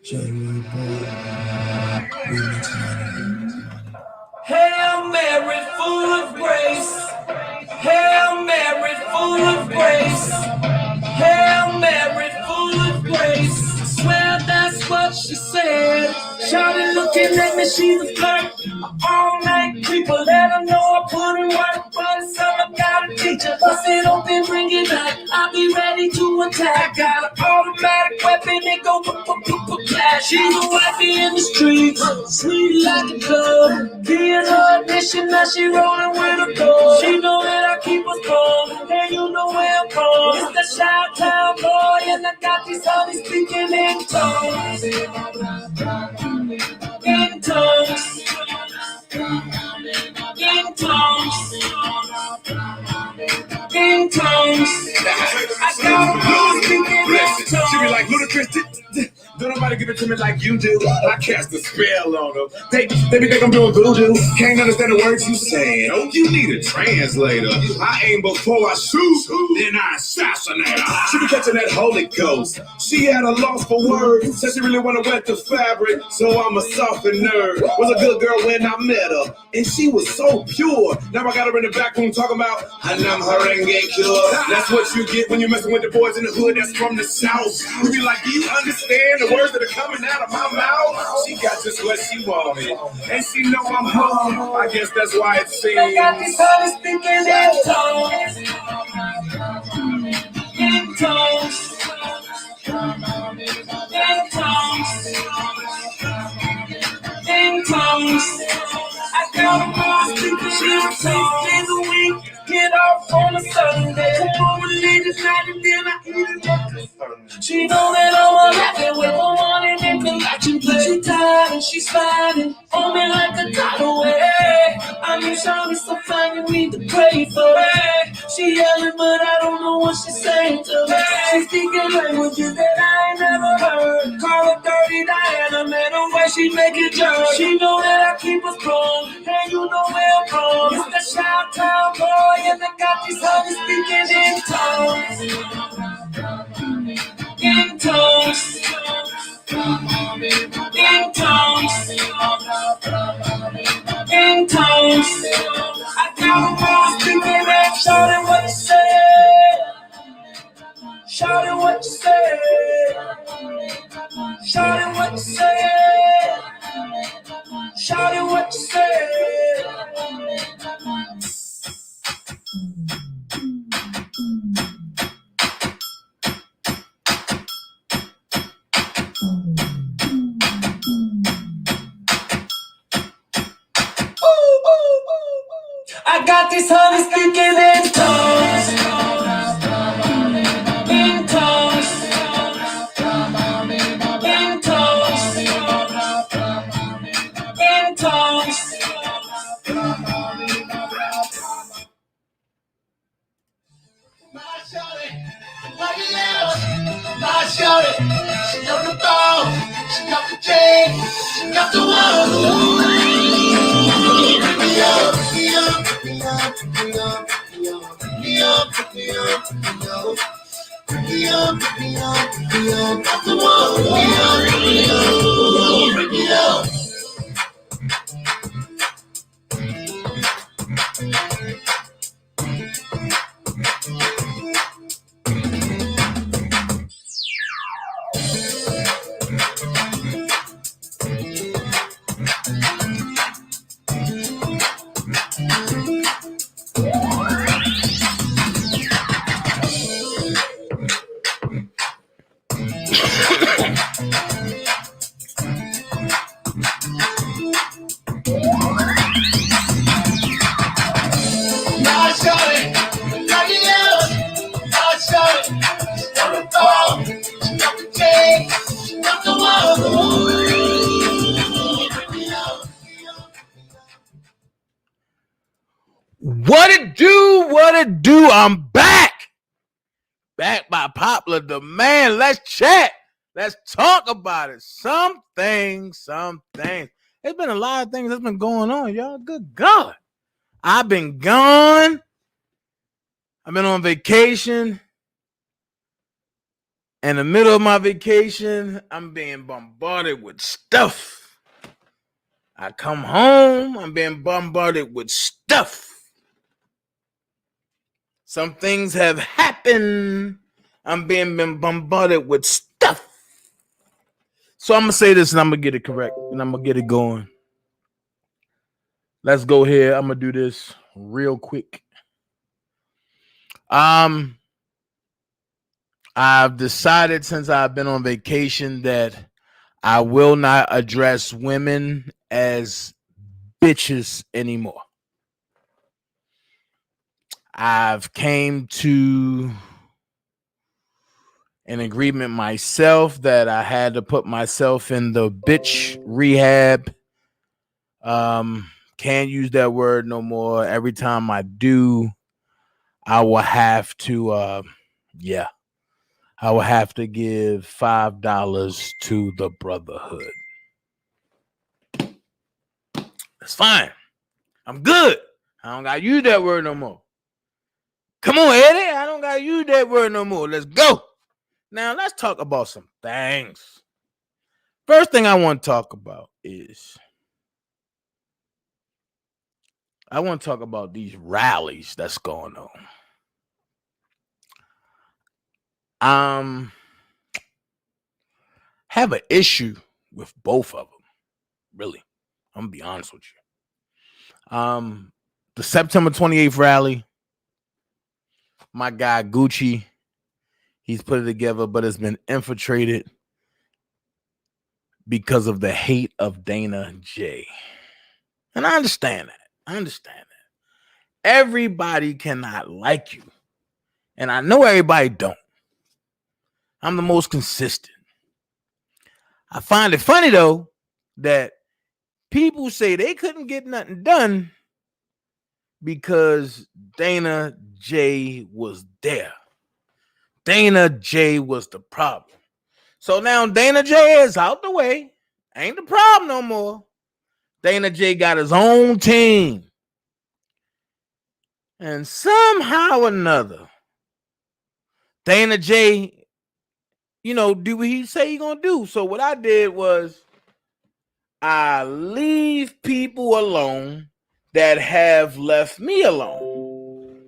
Hail Mary, full of grace. Hail Mary, full of grace. Hail Mary, full of grace. I swear that's what she said. Shawty looking at me, she's a flirt. All night creeper, let her know I put in work. But it's something I gotta teach her. Bust it open, bring it back. I'll be ready to attack. Got an automatic weapon, it go clash. She's a wifey in the streets, sweet like a club. Key in her addition, now she rolling with a dog. She know that I keep us calm, and you know where I'm from. It's the Chi-Town boy, and I got these honeys speaking in tongues. In tongues. In tongues. In tongues. I got them speaking in tongues. She be like, Ludacris, don't nobody give it to me like you do. I cast a spell on them. They be think I'm doing voodoo. Can't understand the words you saying. Oh, you need a translator. I aim before I shoot, then I assassinate her. She be catching that Holy Ghost. She had a loss for words. Said she really wanna wet the fabric, so I'm a softened nerd. Was a good girl when I met her, and she was so pure. Now I got her in the back room talking about Hanam Harenge cure. That's what you get when you're messing with the boys in the hood that's from the South. You be like, do you understand the words that are coming out of my mouth? She got just what she wanted, and she know I'm home. I guess that's why it seems. I got these honeys speaking in tongues. In tongues. In tongues. In tongues. I got them all speaking in tongues. In the week, get off on a Sunday. Come on, religious night, and then I eat it up. She know that I'm laughing with my money in collection play. She tired and she's smiling on me like a tidal wave. I mean, Shawty's so fine, you need to pray for her. She yelling, but I don't know what she's saying to me. She's speaking languages that I ain't never heard. Call her Dirty Diana, man, the way she make it jerk. She know that I keep us strong, and you know where I'm from. It's the Chi-Town boy, and I got these honeys speaking in tongues. In tongues. In tongues. In tongues. I got them all speaking in shouting what you say. Shouting what you say. Shouting what you say. Shouting what you say. I got these honeys speaking in tongues. In tongues. In tongues. In tongues. My shorty, she got the ball, she got the chain, she got the one. Pick me up, pick me up, pick me up, pick me up, pick me up, pick me up, pick me up, pick me up, pick me up, pick me up, got the one. Pick me up, pick me up. What it do? What it do? I'm back. Back by popular demand. Let's chat. Let's talk about it. Some things. There's been a lot of things that's been going on, y'all. Good God. I've been gone. I've been on vacation. In the middle of my vacation, I'm being bombarded with stuff. I come home, I'm being bombarded with stuff. Some things have happened. I'm being bombarded with stuff. So I'm going to say this and I'm going to get it correct and I'm going to get it going. Let's go here. I'm going to do this real quick. I've decided since I've been on vacation that I will not address women as bitches anymore. I've came to an agreement myself that I had to put myself in the bitch rehab. Can't use that word no more. Every time I do, I will have to I will have to give $5 to the brotherhood. That's fine. I'm good. I don't gotta use that word no more. Come on, Eddie. I don't gotta use that word no more. Let's go. Now let's talk about some things. First thing I want to talk about is I want to talk about these rallies that's going on. Have an issue with both of them. Really. I'm gonna be honest with you. The September 28th rally, my guy Gucci, he's put it together, but it's been infiltrated because of the hate of Dana J. And I understand that. Everybody cannot like you. And I know everybody don't. I'm the most consistent. I find it funny, though, that people say they couldn't get nothing done because Dana J was there. Dana J was the problem. So now Dana J is out the way. Ain't the problem no more. Dana J got his own team. And somehow or another, Dana J, do what he say he gonna do. So what I did was I leave people alone that have left me alone.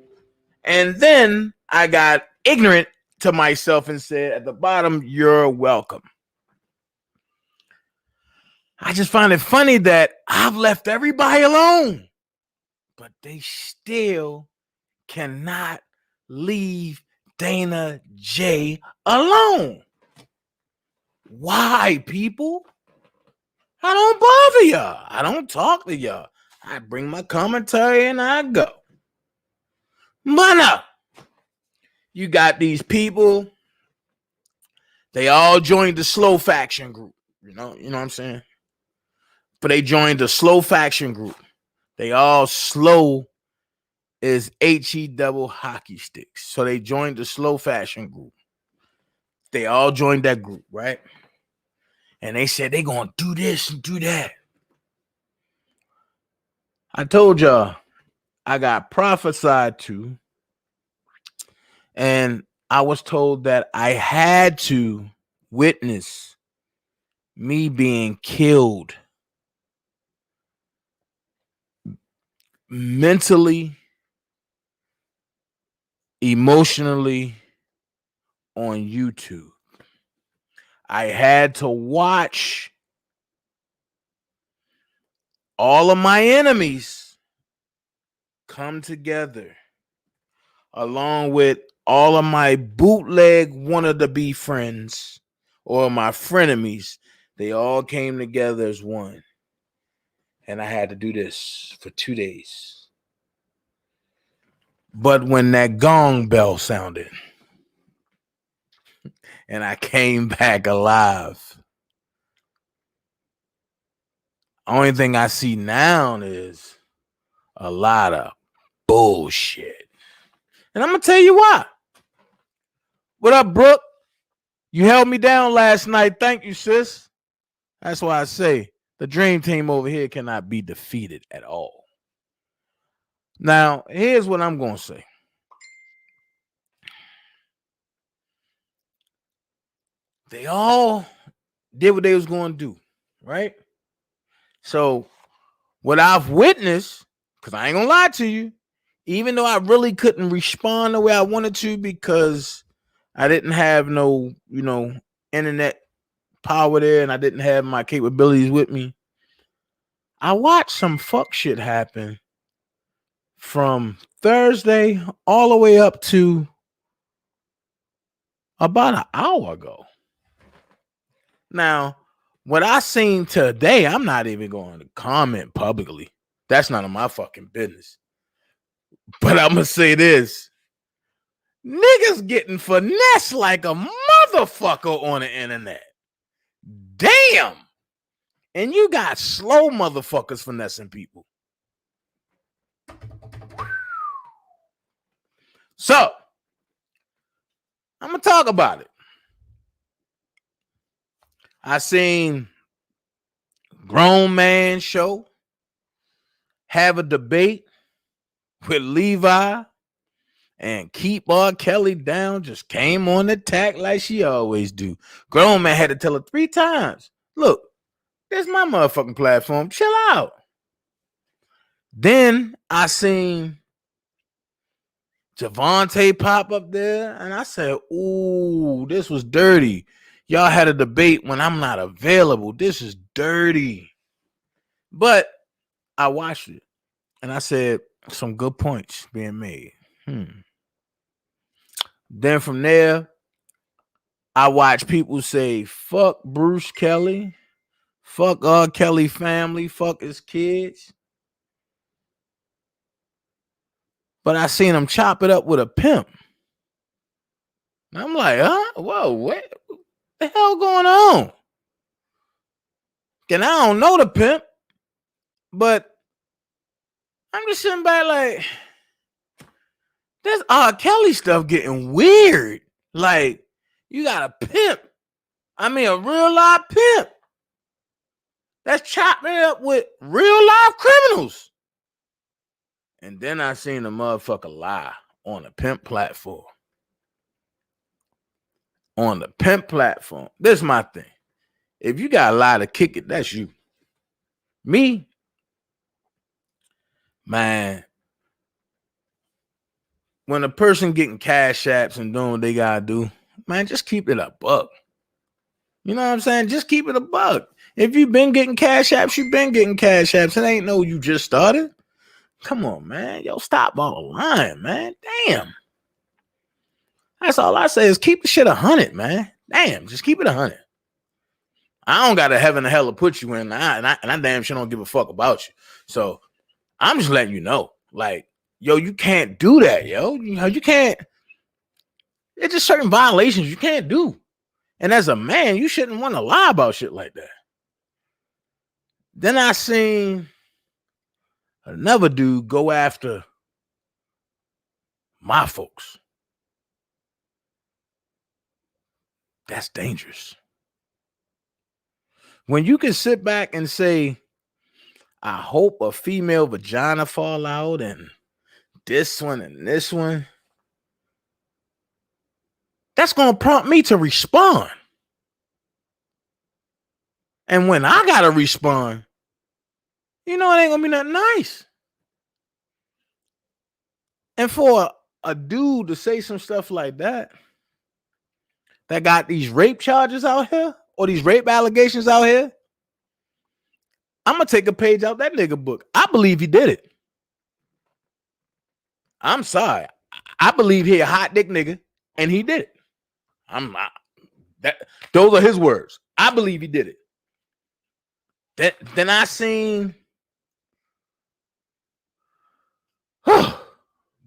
And then I got ignorant to myself and said at the bottom, you're welcome. I just find it funny that I've left everybody alone, but they still cannot leave Dana J alone. Why, people? I don't bother y'all. I don't talk to y'all. I bring my commentary and I go. But no, you got these people. They all joined the slow faction group. You know what I'm saying? But they joined the slow faction group. They all slow as HE double hockey sticks. So they joined the slow fashion group. They all joined that group, right? And they said they gonna do this and do that. I told y'all I got prophesied to, and I was told that I had to witness me being killed mentally, emotionally on YouTube. I had to watch all of my enemies come together along with all of my bootleg wanted to be friends or my frenemies. They all came together as one. And I had to do this for 2 days. But when that gong bell sounded and I came back alive, only thing I see now is a lot of bullshit. And I'm going to tell you why. What up, Brooke? You held me down last night. Thank you, sis. That's why I say the dream team over here cannot be defeated at all. Now, here's what I'm going to say. they all did what they was going to do, right? So what I've witnessed, because I ain't gonna lie to you, even though I really couldn't respond the way I wanted to because I didn't have no, internet power there and I didn't have my capabilities with me, I watched some fuck shit happen from Thursday all the way up to about an hour ago. Now, what I seen today, I'm not even going to comment publicly. That's none of my fucking business. But I'm going to say this. Niggas getting finessed like a motherfucker on the internet. Damn. And you got slow motherfuckers finessing people. So, I'm going to talk about it. I seen grown man show have a debate with Levi and keep R. Kelly down, just came on the attack like she always do. Grown man had to tell her 3 times, look, this is my motherfucking platform. Chill out. Then I seen Javante pop up there, and I said, ooh, this was dirty. Y'all had a debate when I'm not available. This is dirty. But I watched it, and I said, some good points being made. Then from there, I watched people say, fuck Bruce Kelly, fuck R. Kelly family, fuck his kids. But I seen him chop it up with a pimp. And I'm like, huh? Whoa, what the hell going on? And I don't know the pimp, but I'm just sitting back like, this R. Kelly stuff getting weird. Like, you got a pimp. I mean, a real live pimp that's chopping it up with real live criminals. And then I seen the motherfucker lie on a pimp platform. On the pimp platform. This is my thing. If you got a lie to kick it, that's you. Me, man, when a person getting cash apps and doing what they gotta do, man, just keep it a buck. You know what I'm saying? Just keep it a buck. If you've been getting cash apps, you've been getting cash apps. It ain't no you just started. Come on, man. Yo, stop all lying, man. Damn. That's all I say is keep the shit 100, man. Damn, just keep it 100. I don't got a heaven or hell to put you in, and I damn sure don't give a fuck about you. So I'm just letting you know, like, yo, you can't do that, yo. You can't. It's just certain violations you can't do. And as a man, you shouldn't want to lie about shit like that. Then I seen another dude go after my folks. That's dangerous. When you can sit back and say, I hope a female vagina fall out and this one and this one, that's going to prompt me to respond. And when I got to respond, it ain't going to be nothing nice. And for a dude to say some stuff like that got these rape charges out here or these rape allegations out here, I'm going to take a page out that nigga book. I believe he did it. I'm sorry. I believe he a hot dick nigga and he did it. Those are his words. I believe he did it. Then I seen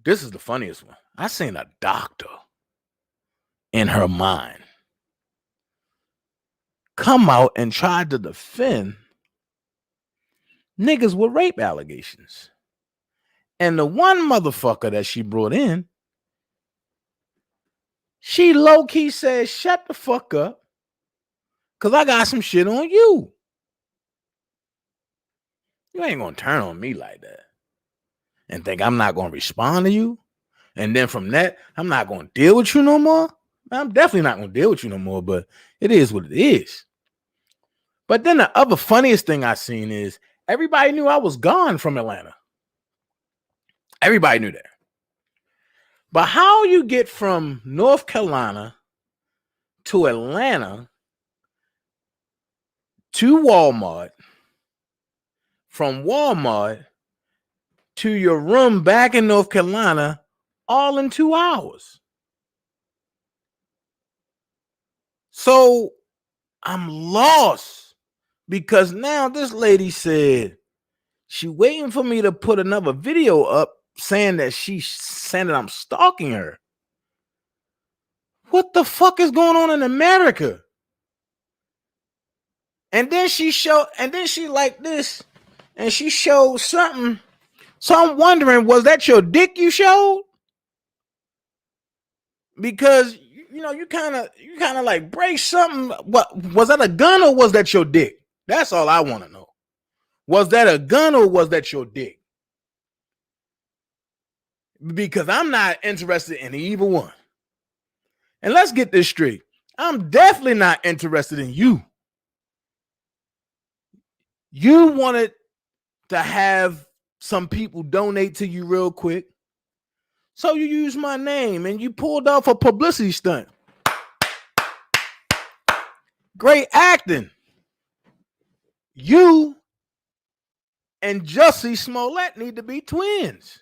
this is the funniest one. I seen a doctor in her mind come out and try to defend niggas with rape allegations. And the one motherfucker that she brought in, she low-key said, shut the fuck up, because I got some shit on you. You ain't going to turn on me like that and think I'm not going to respond to you. And then from that, I'm not going to deal with you no more. I'm definitely not going to deal with you no more, but it is what it is. But then the other funniest thing I seen is everybody knew I was gone from Atlanta. Everybody knew that. But how you get from North Carolina to Atlanta to Walmart, from Walmart to your room back in North Carolina, all in 2 hours. So I'm lost because now this lady said she waiting for me to put another video up saying that I'm stalking her. What the fuck is going on in America? And then she like this, and she showed something. So I'm wondering, was that your dick you showed? Because you kind of like break something. What was that, a gun or was that your dick? That's all I want to know. Was that a gun or was that your dick? Because I'm not interested in either one. And let's get this straight. I'm definitely not interested in you. You wanted to have some people donate to you real quick. So you used my name and you pulled off a publicity stunt. Great acting. You and Jussie Smollett need to be twins.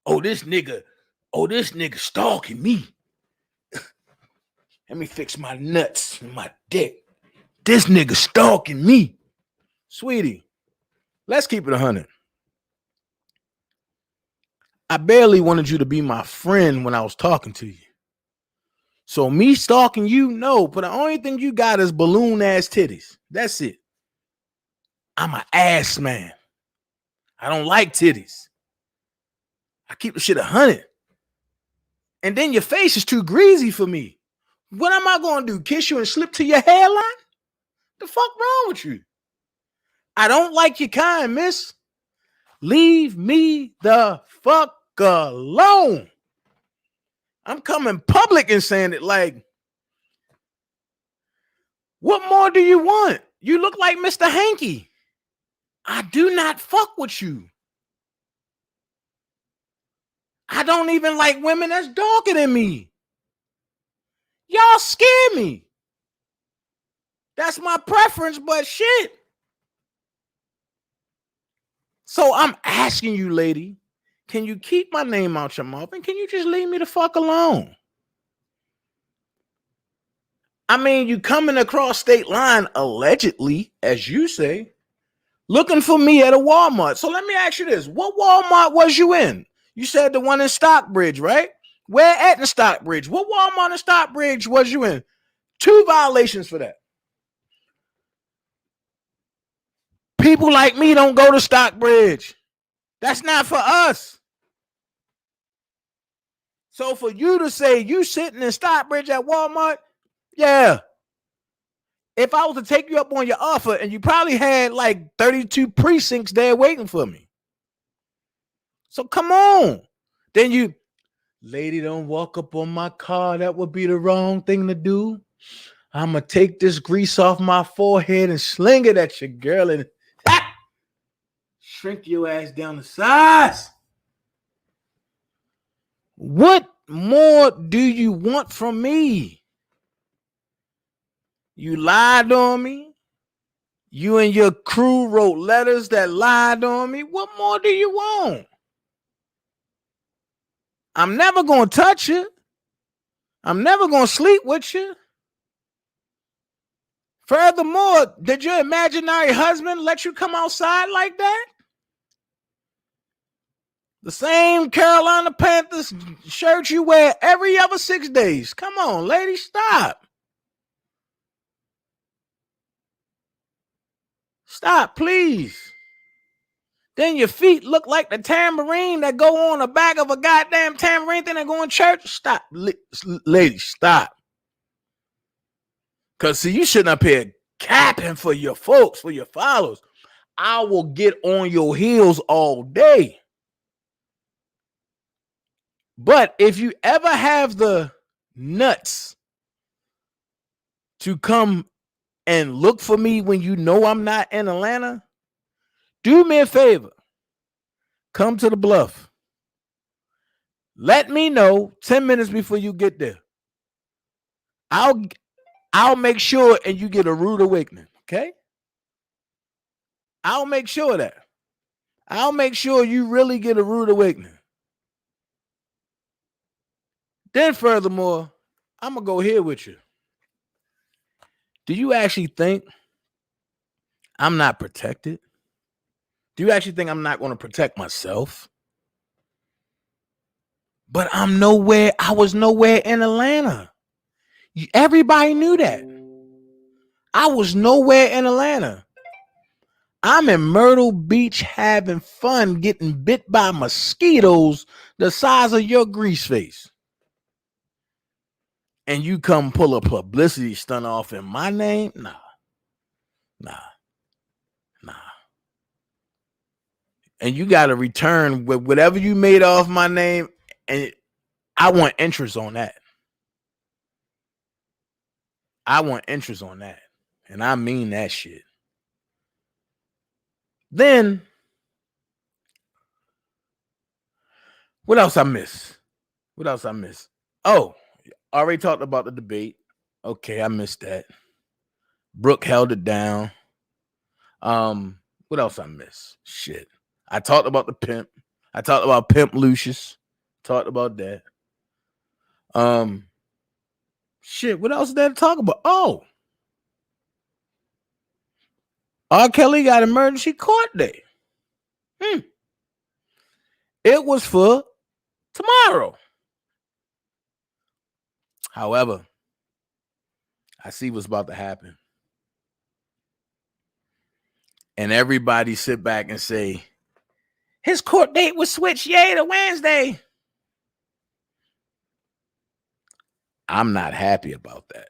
Oh, this nigga stalking me. Let me fix my nuts and my dick. This nigga stalking me. Sweetie, let's keep it 100. I barely wanted you to be my friend when I was talking to you. So me stalking you, no. But the only thing you got is balloon ass titties. That's it. I'm an ass man. I don't like titties. I keep the shit 100. And then your face is too greasy for me. What am I going to do? Kiss you and slip to your hairline? The fuck wrong with you? I don't like your kind, miss. Leave me the fuck alone. I'm coming public and saying it like, what more do you want? You look like Mr. Hanky. I do not fuck with you. I don't even like women that's darker than me. Y'all scare me. That's my preference, but shit. So I'm asking you, lady, can you keep my name out your mouth and can you just leave me the fuck alone? I mean, you coming across state line allegedly, as you say, looking for me at a Walmart. So let me ask you this. What Walmart was you in? You said the one in Stockbridge, right? Where at in Stockbridge? What Walmart in Stockbridge was you in? 2 violations for that. People like me don't go to Stockbridge. That's not for us. So for you to say you sitting in Stockbridge at Walmart, yeah. If I was to take you up on your offer and you probably had like 32 precincts there waiting for me. So come on. Then you, lady, don't walk up on my car. That would be the wrong thing to do. I'm going to take this grease off my forehead and sling it at your girl and shrink your ass down to size. What more do you want from me? You lied on me. You and your crew wrote letters that lied on me. What more do you want? I'm never going to touch you. I'm never going to sleep with you. Furthermore, did your imaginary husband let you come outside like that? The same Carolina Panthers shirt you wear every other 6 days. Come on, lady, stop. Stop, please. Then your feet look like the tambourine that go on the back of a goddamn tambourine thing that go in church. Stop, lady, stop. Because, see, you shouldn't up here capping for your folks, for your followers. I will get on your heels all day. But if you ever have the nuts to come and look for me when you know I'm not in Atlanta, do me a favor. Come to the Bluff. Let me know 10 minutes before you get there. I'll make sure and you get a rude awakening, okay? I'll make sure of that. I'll make sure you really get a rude awakening. Then furthermore, I'm going to go here with you. Do you actually think I'm not protected? Do you actually think I'm not going to protect myself? But I was nowhere in Atlanta. Everybody knew that. I was nowhere in Atlanta. I'm in Myrtle Beach having fun getting bit by mosquitoes the size of your grease face. And you come pull a publicity stunt off in my name? Nah. And you got to return with whatever you made off my name. And I want interest on that. And I mean that shit. Then, what else I miss? Oh, I already talked about the debate. Okay, I missed that. Brooke held it down. What else I miss? Shit. I talked about the pimp. I talked about Pimp Lucius. Talked about that. Shit, what else is there to talk about? Oh. R. Kelly got emergency court day. It was for tomorrow. However, I see what's about to happen. And everybody sit back and say, his court date was switched to Wednesday. I'm not happy about that.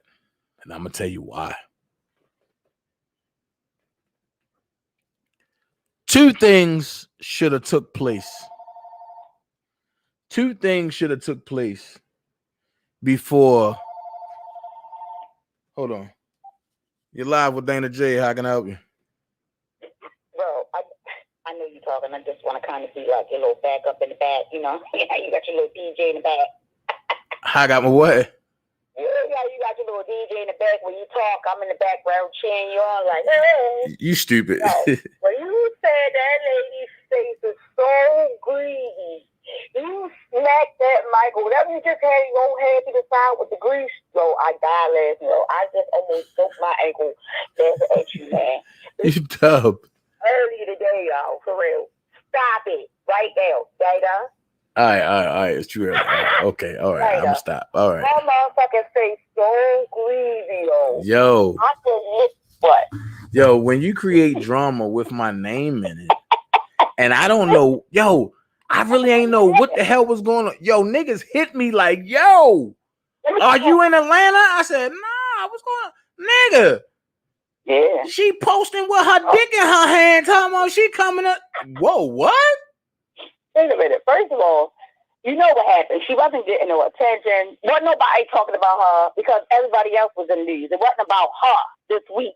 And I'm going to tell you why. Two things should have took place before. Hold on. You're live with Dana J. How can I help you? Bro, I know you're talking. I just want to kind of see like your little back up in the back, you know? You got your little DJ in the back. I got my what? You got your little DJ in the back. When you talk, I'm in the background cheering you on like, hey. You stupid. No. When you said that lady's face is so greasy, you smacked that mic, or whatever you just had your head to the side with the grease. Yo, I died last night. I just almost broke my ankle laughing at you, man. You dumb. Early today, y'all, for real. Stop it right now, Data. All right. It's true. Okay, all right. I'm gonna stop. All right. That motherfucking face so greasy, yo. I said, what? Yo, when you create drama with my name in it, and I don't know, I really ain't know what the hell was going on. Yo, niggas hit me like, yo, are you in Atlanta? I said, nah, what's going on? Nigga. Yeah. She posting with her dick in her hand, talking about she coming up. Whoa, what? Wait a minute. First of all, you know what happened. She wasn't getting no attention. Wasn't nobody talking about her because everybody else was in the news. It wasn't about her this week.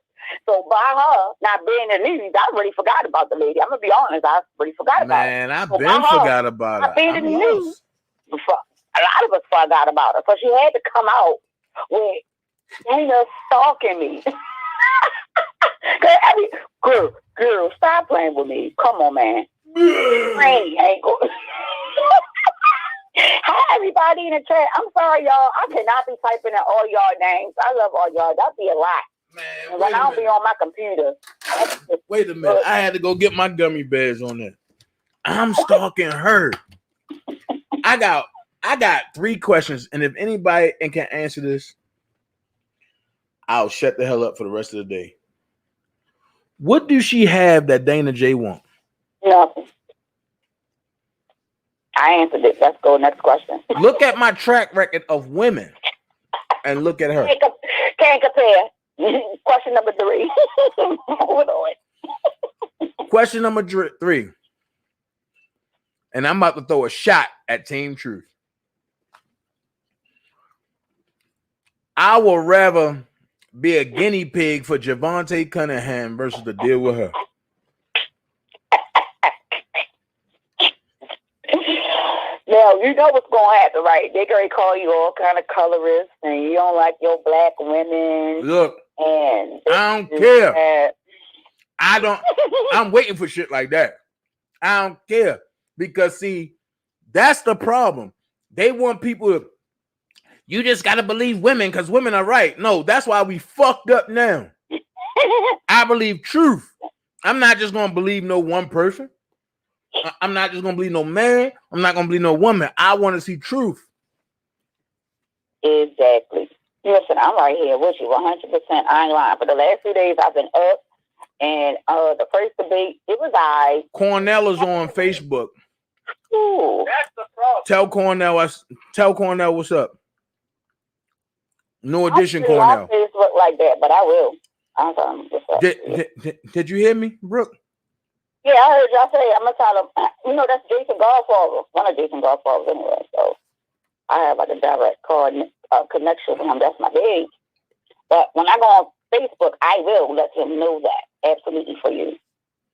So by her not being in the news, I already forgot about the lady. I'm going to be honest. I already forgot about her. Man, I've been forgot about her. Not being in the news. A lot of us forgot about her. So she had to come out with Dana stalking me. Girl, stop playing with me. Come on, man. Hi, everybody in the chat. I'm sorry, y'all. I cannot be typing in all y'all names. I love all y'all. That'd be a lot. Man, when I don't be on my computer. Wait a minute. I had to go get my gummy bears on that. I'm stalking her. I got 3 questions, and if anybody can answer this, I'll shut the hell up for the rest of the day. What do she have that Dana J want? Nothing. I answered it. Let's go next question. Look at my track record of women and look at her. Can't compare. Question number 3. Hold on. Question number 3. And I'm about to throw a shot at Team Truth. I would rather be a guinea pig for Javante Cunningham versus to deal with her. Now, you know what's going to happen, right? They're going to call you all kind of colorist, and you don't like your black women. Look, and I don't care. I'm waiting for shit like that. I don't care. Because, see, that's the problem. They want people to, you just got to believe women because women are right. No, that's why we fucked up now. I believe truth. I'm not just going to believe no one person. I'm not just going to believe no man. I'm not going to believe no woman. I want to see truth. Exactly. Listen, I'm right here with you 100%. I ain't lying. For the last 2 days, I've been up. And the first debate, it was Cornell is on Facebook. Ooh. That's the problem. Tell Cornell what's up. No addition, Cornell. I don't Facebook like that, but I will. I'm sorry. What's up? Did you hear me, Brooke? Yeah, I heard y'all say I'm gonna tell them. You know, that's Jason Godfather. One of Jason Godfathers anyway. So I have like a direct connection with him. That's my baby. But when I go on Facebook, I will let him know that. Absolutely for you.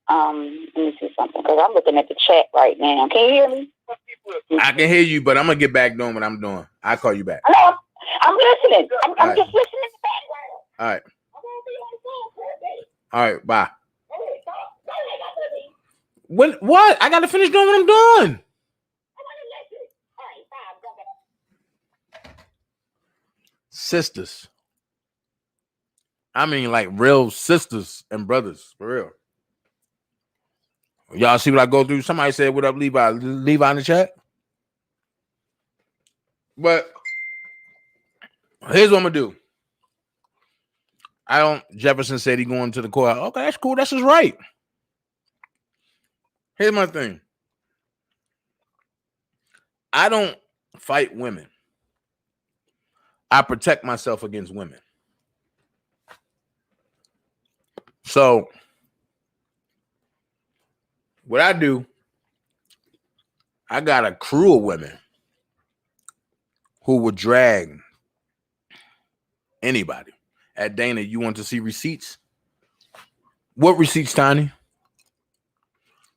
Let me see something because I'm looking at the chat right now. Can you hear me? I can hear you, but I'm gonna get back doing what I'm doing. I'll call you back. No, I'm listening. I'm just listening in the background. All right. All right. Bye. What? I gotta finish doing what I'm doing. Sisters. I mean, like real sisters and brothers, for real. Y'all see what I go through? Somebody said, "What up, Levi?" Levi in the chat. But here's what I'm gonna do. Jefferson said he going to the court. Okay, that's cool. That's his right. Here's my thing. I don't fight women. I protect myself against women. So what I do, I got a crew of women who would drag anybody. At Dana, you want to see receipts? What receipts, Tiny?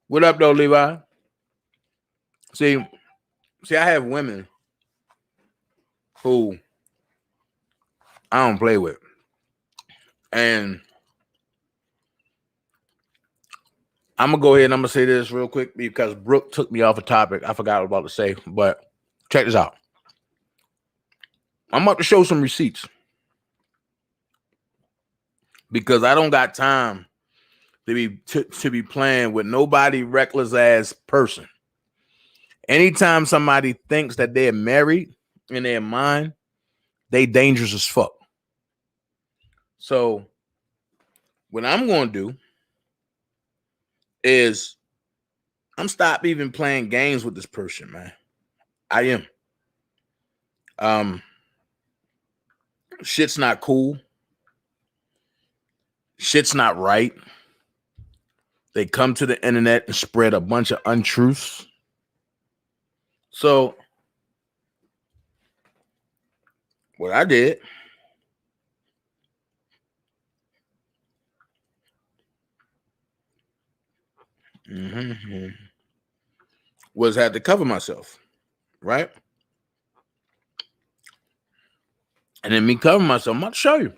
What up, though, Levi? See, I have women who I don't play with. And I'm going to go ahead and I'm going to say this real quick because Brooke took me off a topic. I forgot what I was about to say, but check this out. I'm about to show some receipts because I don't got time to be playing with nobody reckless ass person. Anytime somebody thinks that they're married in their mind, they dangerous as fuck. So what I'm going to do is I'm stop even playing games with this person, man. I am. Shit's not cool. Shit's not right. They come to the internet and spread a bunch of untruths. So what I did was had to cover myself, right? And then me covering myself, I'm about to show you.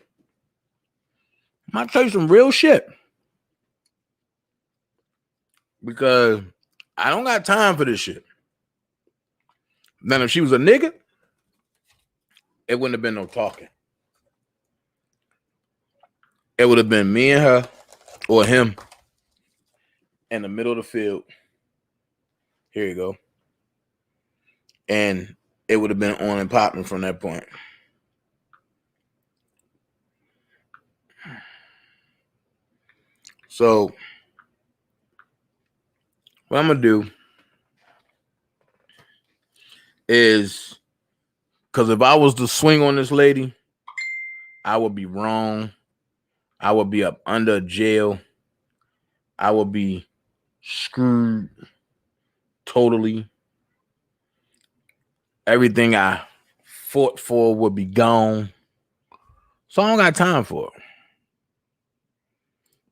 I'm about to show you some real shit. Because I don't got time for this shit. Now, if she was a nigga, it wouldn't have been no talking. It would have been me and her or him in the middle of the field. Here you go. And it would have been on and popping from that point. So what I'm going to do is, because if I was to swing on this lady, I would be wrong. I would be up under jail. I would be screwed totally. Everything I fought for would be gone. So I don't got time for it.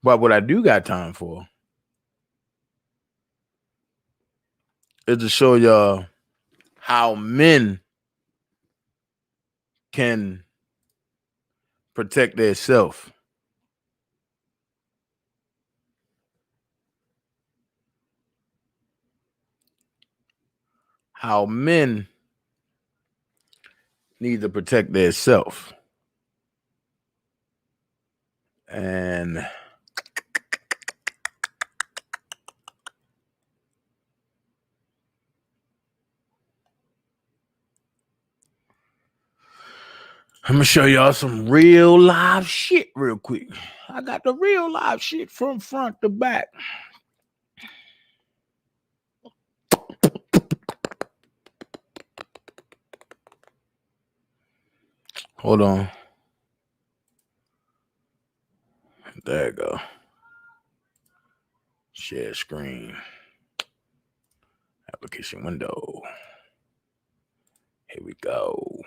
But what I do got time for is to show y'all how men can protect their self. How men need to protect their self. And I'm gonna show y'all some real live shit real quick. I got the real live shit from front to back. Hold on. There you go. Share screen. Application window. Here we go.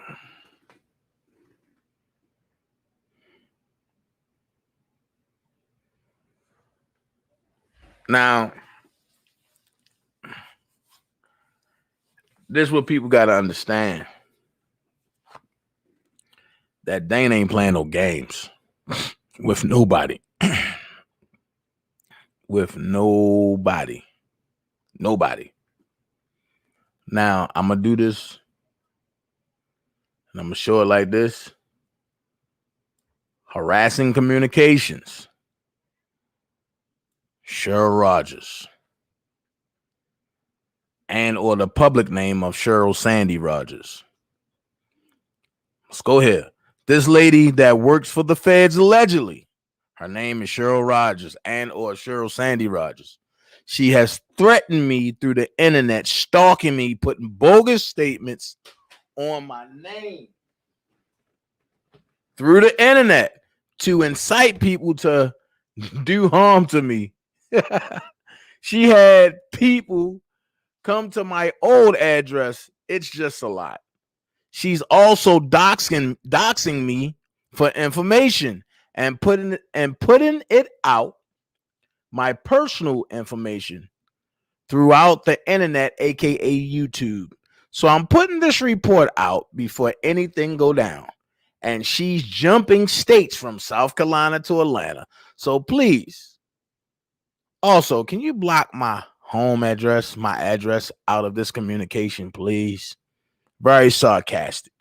Now, this is what people got to understand. That Dane ain't playing no games with nobody. With nobody. Nobody. Now, I'm going to do this. And I'm going to show it like this. Harassing communications. Cheryl Rogers. And or the public name of Cheryl Sandy Rogers. Let's go here. This lady that works for the feds allegedly. Her name is Cheryl Rogers and or Cheryl Sandy Rogers. She has threatened me through the internet, stalking me, putting bogus statements on my name through the internet to incite people to do harm to me. She had people come to my old address. It's just a lot. She's also doxing me for information and putting it out, my personal information, throughout the internet, aka YouTube. So I'm putting this report out before anything go down. And she's jumping states from South Carolina to Atlanta. So please, also, can you block my home address, my address out of this communication, please? Very sarcastic.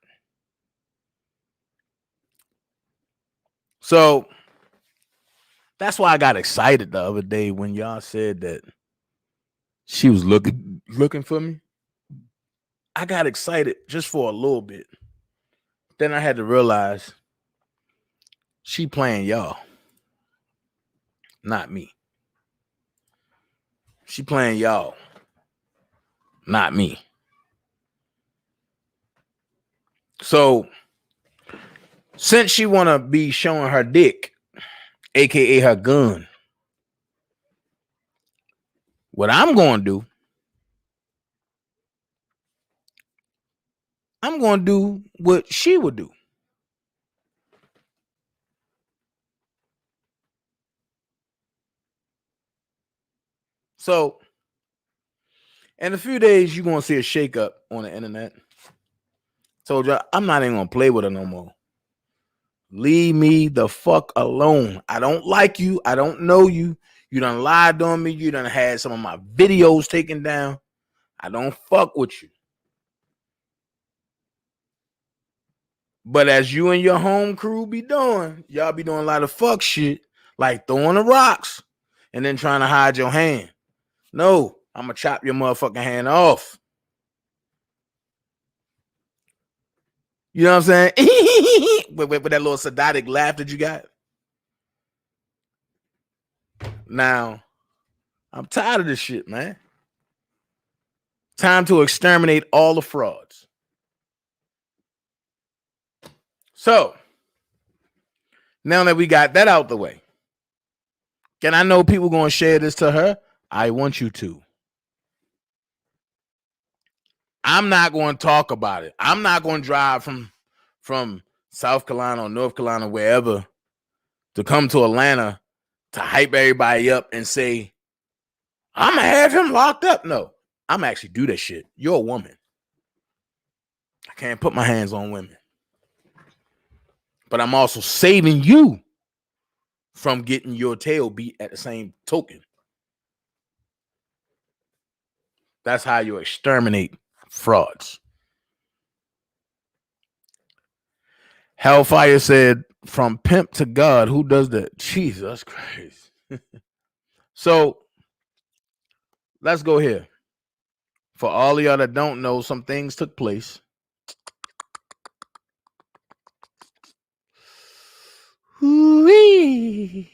So that's why I got excited the other day when y'all said that she was looking for me. I got excited just for a little bit. Then I had to realize she playing y'all, not me. She playing y'all, not me. So since she want to be showing her dick, aka her gun, what I'm going to do, I'm going to do what she would do. So in a few days, you're going to see a shakeup on the internet. Told y'all, I'm not even going to play with her no more. Leave me the fuck alone. I don't like you. I don't know you. You done lied on me. You done had some of my videos taken down. I don't fuck with you. But as you and your home crew be doing, y'all be doing a lot of fuck shit, like throwing the rocks and then trying to hide your hand. No, I'm going to chop your motherfucking hand off. You know what I'm saying? with that little sadistic laugh that you got. Now, I'm tired of this shit, man. Time to exterminate all the frauds. So, now that we got that out the way, can I know people going to share this to her? I want you to. I'm not going to talk about it. I'm not going to drive from South Carolina or North Carolina, wherever, to come to Atlanta to hype everybody up and say, I'm going to have him locked up. No, I'm actually do that shit. You're a woman. I can't put my hands on women. But I'm also saving you from getting your tail beat at the same token. That's how you exterminate frauds. Hellfire said, from pimp to God, who does that? Jesus Christ. So let's go here. For all of y'all that don't know, some things took place. Hoo-wee.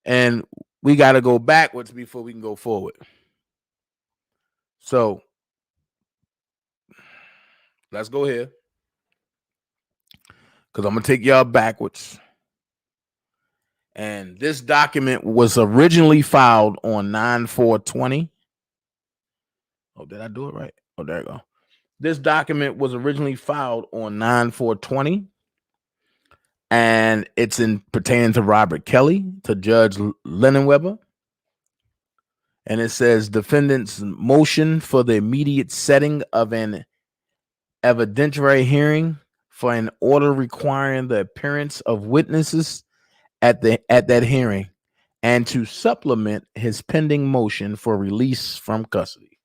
And we got to go backwards before we can go forward. So let's go here, because I'm going to take y'all backwards. And this document was originally filed on 9/4/20. Oh, did I do it right? Oh, there you go. This document was originally filed on 9/4/20. And it's in pertaining to Robert Kelly, to Judge Lennenweber. And it says defendant's motion for the immediate setting of an evidentiary hearing for an order requiring the appearance of witnesses at that hearing, and to supplement his pending motion for release from custody.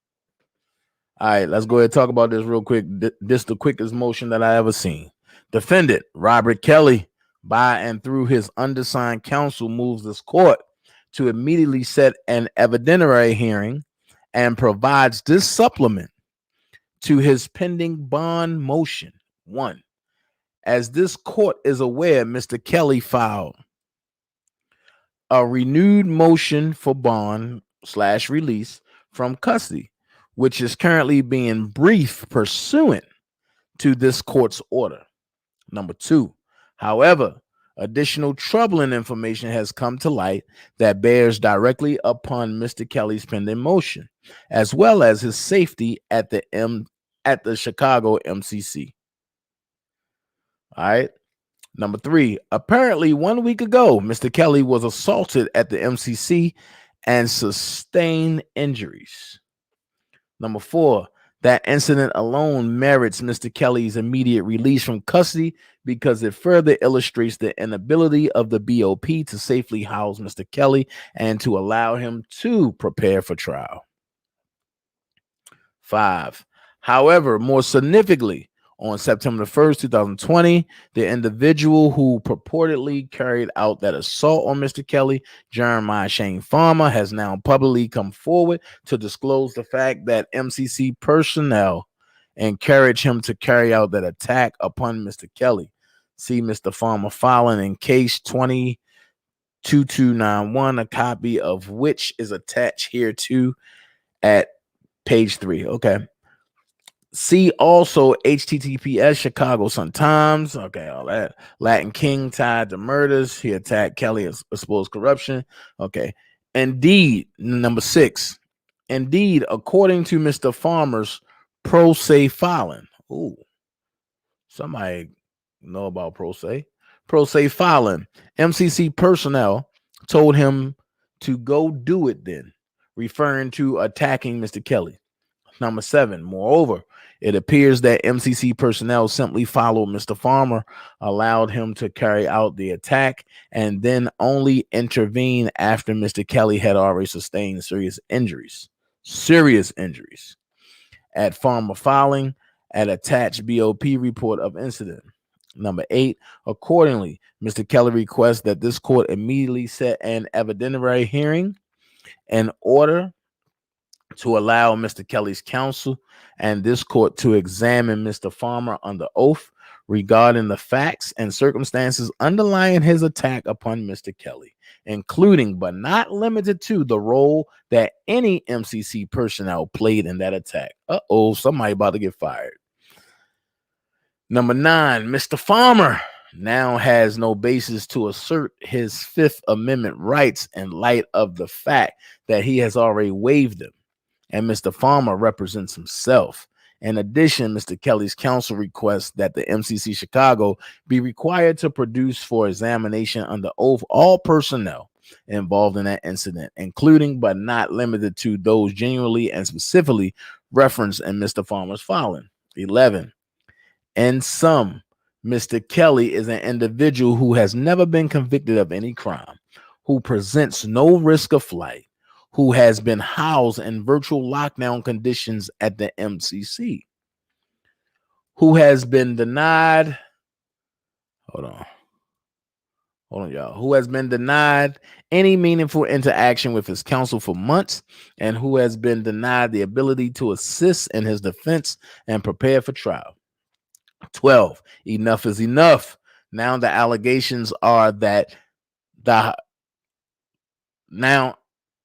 All right, let's go ahead and talk about this real quick. This is the quickest motion that I ever seen. Defendant Robert Kelly, by and through his undersigned counsel, moves this court to immediately set an evidentiary hearing and provides this supplement to his pending bond motion. 1. As this court is aware, Mr. Kelly filed a renewed motion for bond/release from custody, which is currently being briefed pursuant to this court's order. Number 2, however, additional troubling information has come to light that bears directly upon Mr. Kelly's pending motion, as well as his safety at the Chicago MCC. All right. Number 3, apparently 1 week ago, Mr. Kelly was assaulted at the MCC and sustained injuries. Number 4, that incident alone merits Mr. Kelly's immediate release from custody because it further illustrates the inability of the BOP to safely house Mr. Kelly and to allow him to prepare for trial. 5, however, more significantly, on September 1st, 2020, the individual who purportedly carried out that assault on Mr. Kelly, Jeremiah Shane Farmer, has now publicly come forward to disclose the fact that MCC personnel encouraged him to carry out that attack upon Mr. Kelly. See Mr. Farmer filing in case 20-2291, a copy of which is attached here too at page 3. Okay. See also HTTPS Chicago Sun-Times. Okay, all that. Latin King tied to murders. He attacked Kelly as exposed corruption. Okay. Indeed, number 6. Indeed, according to Mr. Farmer's pro se filing. Ooh, somebody know about pro se. Pro se filing. MCC personnel told him to go do it then, referring to attacking Mr. Kelly. Number 7. Moreover, it appears that MCC personnel simply followed Mr. Farmer, allowed him to carry out the attack, and then only intervened after Mr. Kelly had already sustained serious injuries. At Farmer filing, at attached BOP report of incident. Number 8. Accordingly, Mr. Kelly requests that this court immediately set an evidentiary hearing in order to allow Mr. Kelly's counsel and this court to examine Mr. Farmer under oath regarding the facts and circumstances underlying his attack upon Mr. Kelly, including but not limited to the role that any MCC personnel played in that attack. Somebody about to get fired. Number 9, Mr. Farmer now has no basis to assert his Fifth Amendment rights in light of the fact that he has already waived them. And Mr. Farmer represents himself In addition, Mr. Kelly's counsel requests that the MCC Chicago be required to produce for examination under oath all personnel involved in that incident, including but not limited to those genuinely and specifically referenced in Mr. Farmer's filing. 11. In sum, Mr. Kelly is an individual who has never been convicted of any crime, who presents no risk of flight, who has been housed in virtual lockdown conditions at the MCC, who has been denied, who has been denied any meaningful interaction with his counsel for months, and who has been denied the ability to assist in his defense and prepare for trial. 12. Enough is enough. Now the allegations are that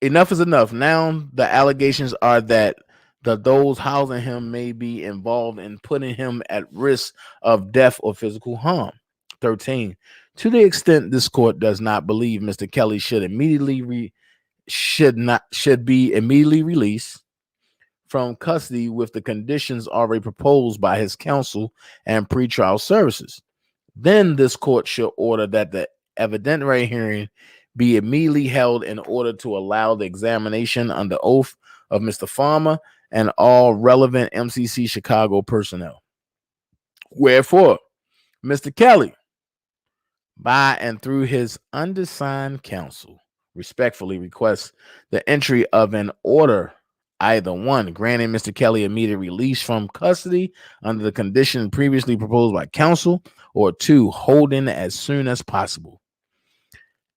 enough is enough. Now the allegations are that those housing him may be involved in putting him at risk of death or physical harm. 13. To the extent this court does not believe Mr. Kelly should be immediately released from custody with the conditions already proposed by his counsel and pretrial services, then this court should order that the evidentiary hearing be immediately held in order to allow the examination under oath of Mr. Farmer and all relevant MCC Chicago personnel. Wherefore, Mr. Kelly, by and through his undersigned counsel, respectfully requests the entry of an order, either 1, granting Mr. Kelly immediate release from custody under the condition previously proposed by counsel, or 2, holding as soon as possible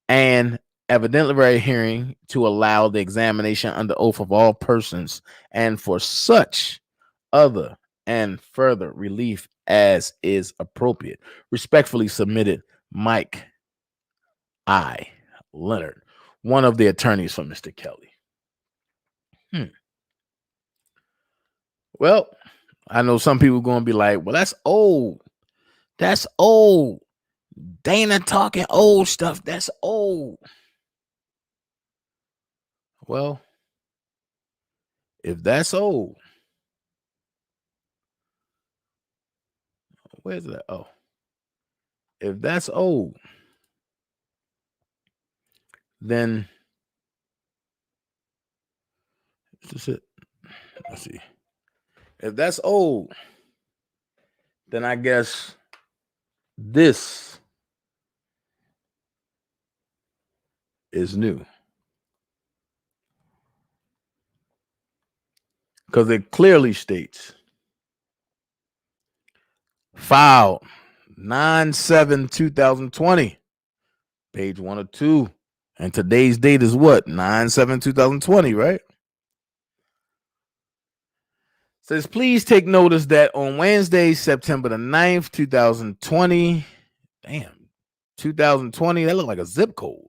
an evidentiary hearing to allow the examination under oath of all persons and for such other and further relief as is appropriate. Respectfully submitted, Mike I. Leonard, one of the attorneys for Mr. Kelly. Well, I know some people are going to be like, well, that's old. That's old. Dana talking old stuff. That's old. Well, if that's old, where's that? Oh, if that's old, then this is it. Let's see. If that's old, then I guess this is new. Because it clearly states filed 9/7/2020, page 1 or 2. And today's date is what? 9/7/2020, right? Says, please take notice that on Wednesday, September the 9th, 2020, 2020, that looked like a zip code.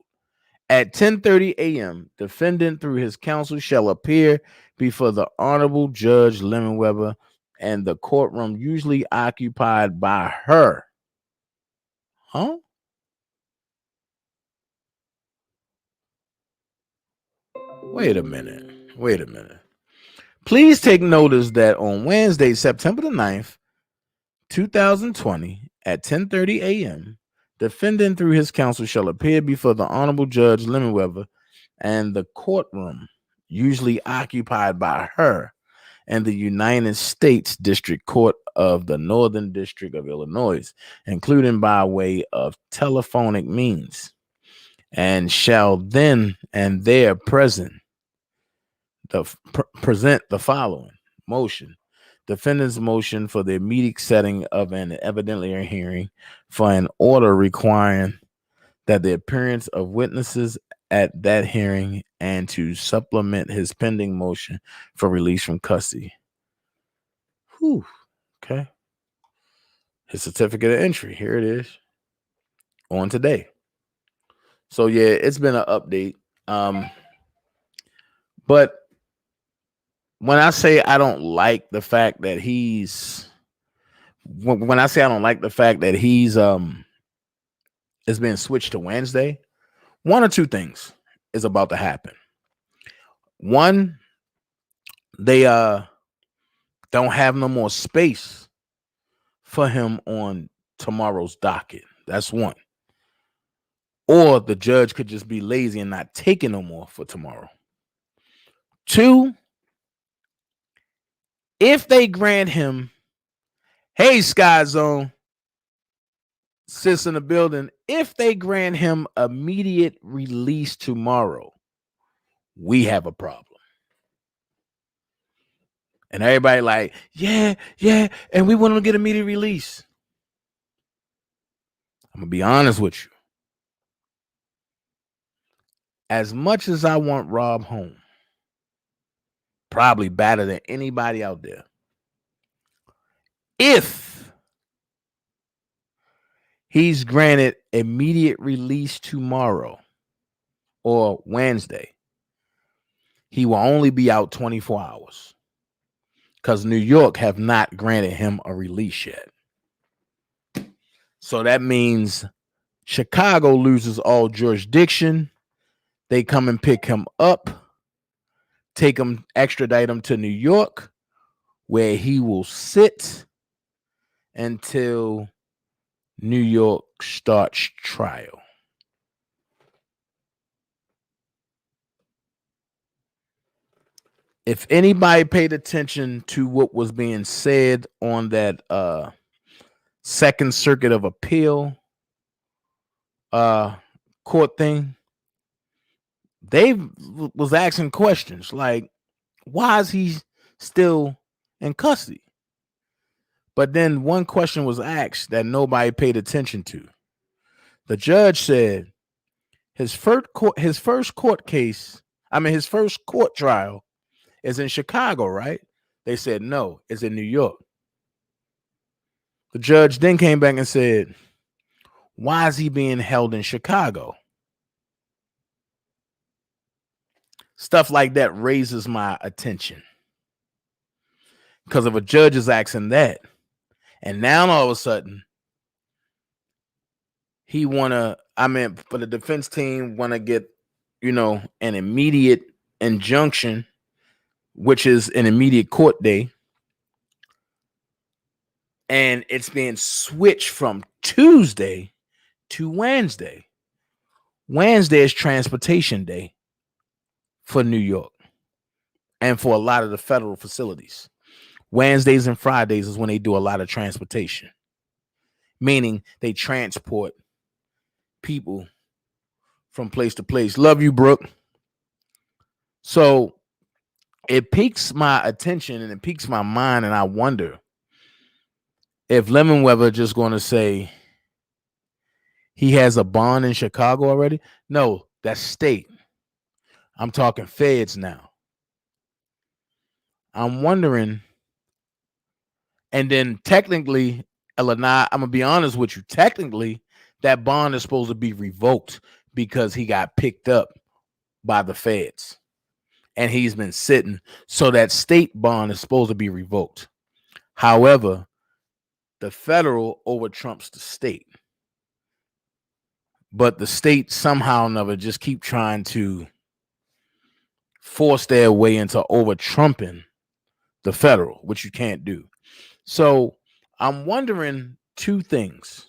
At 10:30 a.m., defendant through his counsel shall appear before the Honorable Judge Lemonweber and the courtroom usually occupied by her. Huh? Wait a minute. Please take notice that on Wednesday, September the 9th, 2020, at 10:30 a.m., defendant through his counsel shall appear before the Honorable Judge Lemonweber and the courtroom usually occupied by her and the United States District Court of the Northern District of Illinois, including by way of telephonic means, and shall then and there present the following motion. Defendant's motion for the immediate setting of an evidentiary hearing for an order requiring that the appearance of witnesses at that hearing and to supplement his pending motion for release from custody. Okay. His certificate of entry. Here it is. On today. So yeah, it's been an update. But when I say I don't like the fact that he's it's been switched to Wednesday, one or two things is about to happen. One, they don't have no more space for him on tomorrow's docket. That's one. Or the judge could just be lazy and not take it no more for tomorrow. Two, if they grant him, hey, Sky Zone, sits in the building, if they grant him immediate release tomorrow, we have a problem. And everybody like, yeah, and we want him to get immediate release. I'm going to be honest with you. As much as I want Rob home, probably better than anybody out there, if he's granted immediate release tomorrow or Wednesday, he will only be out 24 hours because New York have not granted him a release yet. So that means Chicago loses all jurisdiction. They come and pick him up, take him, extradite him to New York, where he will sit until New York starts trial. If anybody paid attention to what was being said on that Second Circuit of Appeal court thing, they was asking questions like, why is he still in custody? But then one question was asked that nobody paid attention to. The judge said his first court trial is in Chicago, right? They said no, it's in New York. The judge then came back and said, why is he being held in Chicago? Stuff like that raises my attention. Because if a judge is asking that, and now all of a sudden, for the defense team want to get, an immediate injunction, which is an immediate court day. And it's being switched from Tuesday to Wednesday. Wednesday is transportation day for New York and for a lot of the federal facilities. Wednesdays and Fridays is when they do a lot of transportation, meaning they transport people from place to place. Love you, Brooke. So it piques my attention and it piques my mind, and I wonder if Lemonweather just going to say he has a bond in Chicago already. No, that's state. I'm talking feds now. I'm wondering, and then technically, Elanai, I'm going to be honest with you, technically, that bond is supposed to be revoked because he got picked up by the feds and he's been sitting. So that state bond is supposed to be revoked. However, the federal over trumps the state. But the state somehow or another just keep trying to force their way into over trumping the federal, which you can't do. So I'm wondering two things.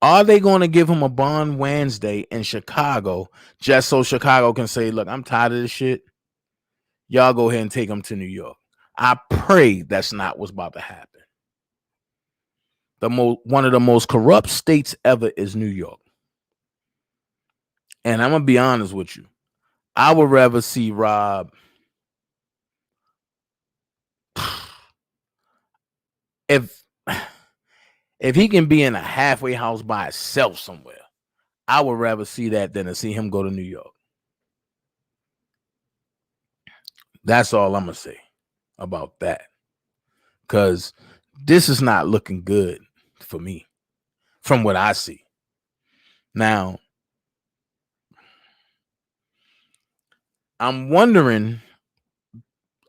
Are they going to give him a bond Wednesday in Chicago just so Chicago can say, look, I'm tired of this shit. Y'all go ahead and take him to New York. I pray that's not what's about to happen. One of the most corrupt states ever is New York. And I'm going to be honest with you. I would rather see Rob if he can be in a halfway house by himself somewhere. I would rather see that than to see him go to New York. That's all I'm going to say about that. Because this is not looking good for me from what I see. Now, I'm wondering,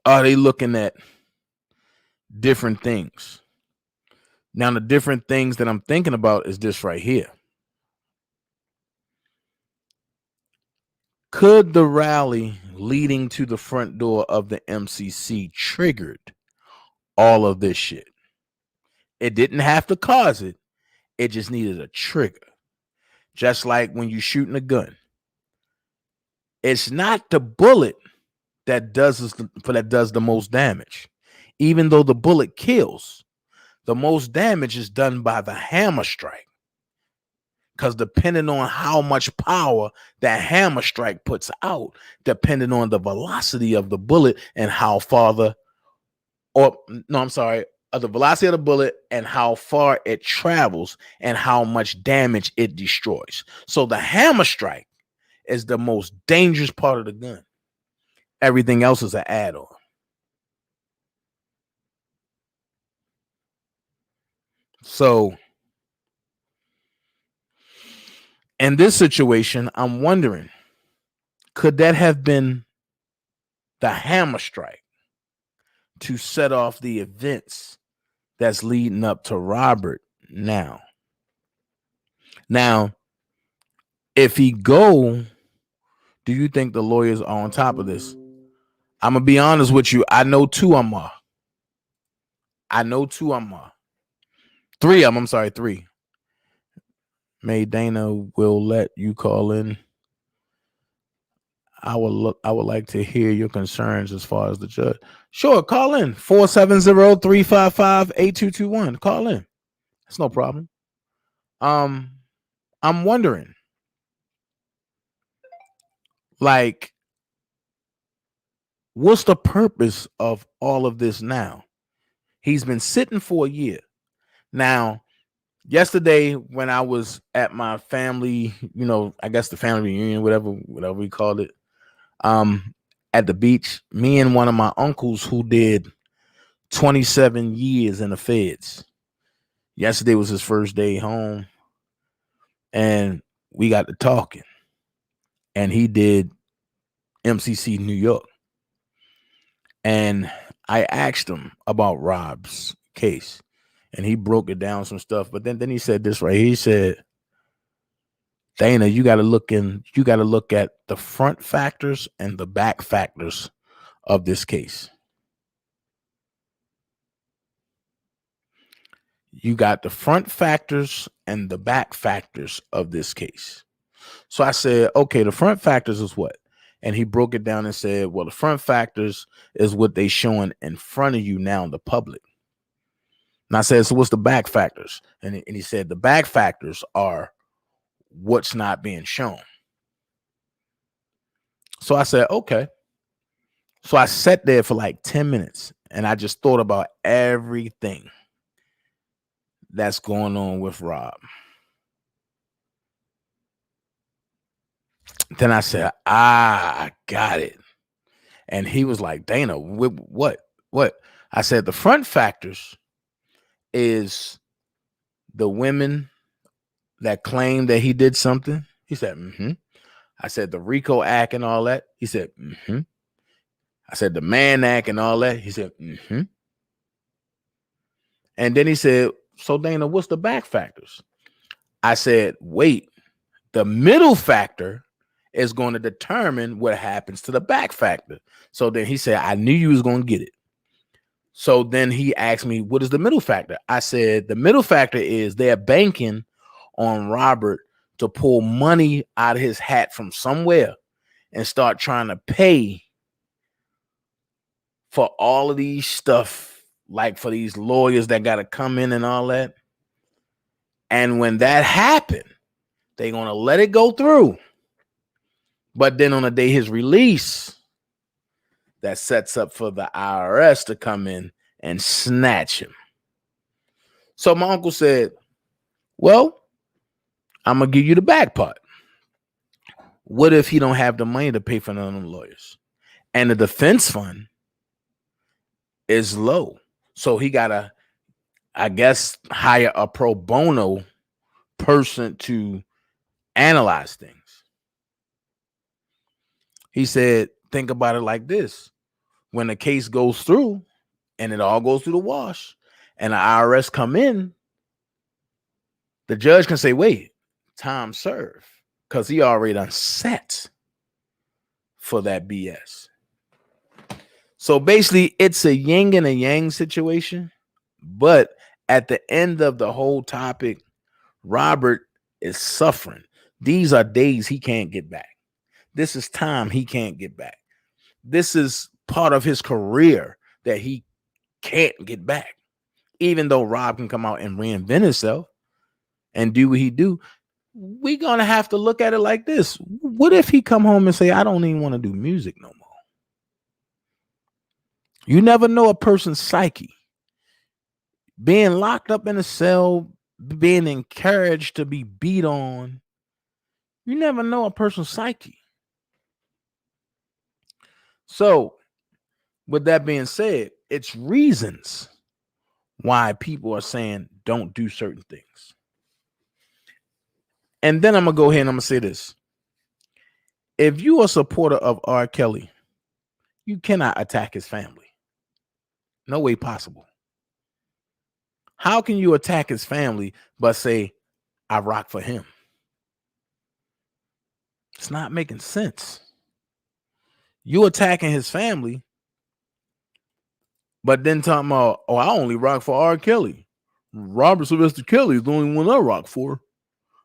are they looking at different things? Now, the different things that I'm thinking about is this right here. Could the rally leading to the front door of the MCC triggered all of this shit? It didn't have to cause it. It just needed a trigger. Just like when you're shooting a gun. It's not the bullet that does the most damage. Even though the bullet kills, the most damage is done by the hammer strike. Because depending on how much power that hammer strike puts out, depending on the velocity of the bullet and how far the velocity of the bullet and how far it travels and how much damage it destroys. So the hammer strike is the most dangerous part of the gun. Everything else is an add-on. So in this situation, I'm wondering, could that have been the hammer strike to set off the events that's leading up to Robert now? Now, if he go, do you think the lawyers are on top of this? I'm going to be honest with you. I know two of them are. Three of them. I'm sorry, three. May Dana will let you call in. I would like to hear your concerns as far as the judge. Sure, call in 470-355-8221. Call in. That's no problem. I'm wondering, like, what's the purpose of all of this now? He's been sitting for a year. Now, yesterday when I was at my family, I guess the family reunion, whatever we called it, at the beach, me and one of my uncles who did 27 years in the feds. Yesterday was his first day home, and we got to talking. And he did MCC New York. And I asked him about Rob's case, and he broke it down some stuff. But then he said this right. He said, Dana, you got to look at the front factors and the back factors of this case. You got the front factors and the back factors of this case. So I said, okay, the front factors is what? And he broke it down and said, well, the front factors is what they showing in front of you now in the public. And I said, so what's the back factors? And he said, the back factors are what's not being shown. So I said, okay. So I sat there for like 10 minutes and I just thought about everything that's going on with Rob. Then I said, I got it. And he was like, Dana, what? I said, the front factors is the women that claim that he did something. He said, I said, the RICO Act and all that. He said, I said, the Mann Act and all that. He said, And then he said, so Dana, what's the back factors? I said, wait, the middle factor is going to determine what happens to the back factor. So then he said, I knew you was going to get it. So then he asked me, what is the middle factor? I said, the middle factor is they're banking on Robert to pull money out of his hat from somewhere and start trying to pay for all of these stuff, like for these lawyers that got to come in and all that. And when that happened, they're going to let it go through. But then on the day his release, that sets up for the IRS to come in and snatch him. So my uncle said, well, I'm going to give you the back part. What if he don't have the money to pay for none of them lawyers? And the defense fund is low. So he got to, I guess, hire a pro bono person to analyze things. He said, think about it like this. When the case goes through and it all goes through the wash and the IRS come in, the judge can say, wait, time served, because he already done set for that BS. So basically, it's a yin and a yang situation. But at the end of the whole topic, Robert is suffering. These are days he can't get back. This is time he can't get back. This is part of his career that he can't get back. Even though Rob can come out and reinvent himself and do what he do, we're going to have to look at it like this. What if he come home and say, I don't even want to do music no more? You never know a person's psyche. Being locked up in a cell, being encouraged to be beat on, you never know a person's psyche. So, with that being said, it's reasons why people are saying don't do certain things. And then I'm going to go ahead and I'm going to say this. If you are a supporter of R. Kelly, you cannot attack his family. No way possible. How can you attack his family but say, I rock for him? It's not making sense. You attacking his family, but then talking about, oh, I only rock for R. Kelly. Robert Sylvester Kelly is the only one I rock for.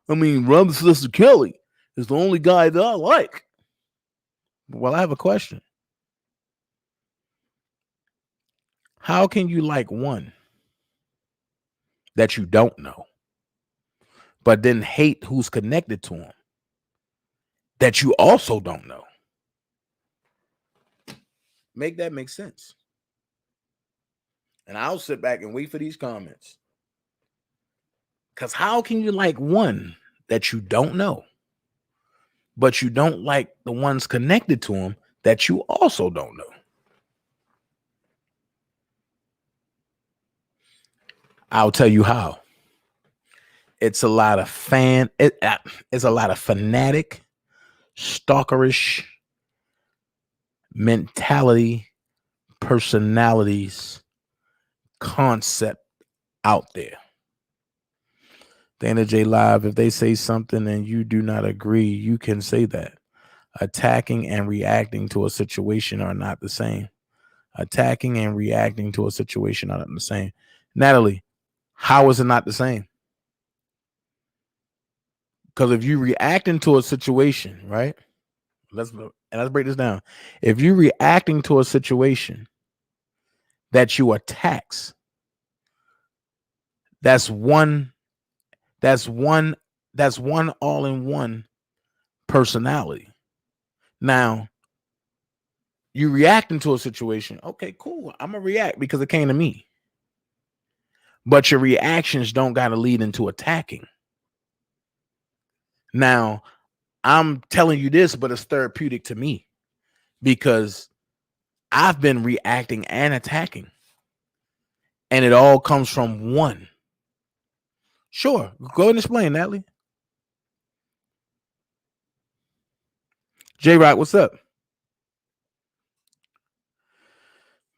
I mean, Robert Sylvester Kelly is the only guy that I like. Well, I have a question. How can you like one that you don't know, but then hate who's connected to him that you also don't know? Make that make sense. And I'll sit back and wait for these comments. Because how can you like one that you don't know, but you don't like the ones connected to him that you also don't know? I'll tell you how. It's a lot of it's a lot of fanatic, stalkerish mentality, personalities, concept out there. Dana J Live, if they say something and you do not agree, you can say that. Attacking and reacting to a situation are not the same. Attacking and reacting to a situation are not the same. Natalie, how is it not the same? Because if you reacting to a situation, right? Let's break this down. If you're reacting to a situation that you attacks, that's one all-in-one personality. Now, you reacting to a situation. Okay, cool. I'm gonna react because it came to me. But your reactions don't gotta lead into attacking. Now, I'm telling you this, but it's therapeutic to me because I've been reacting and attacking. And it all comes from one. Sure. Go ahead and explain, Natalie. J-Rock, what's up?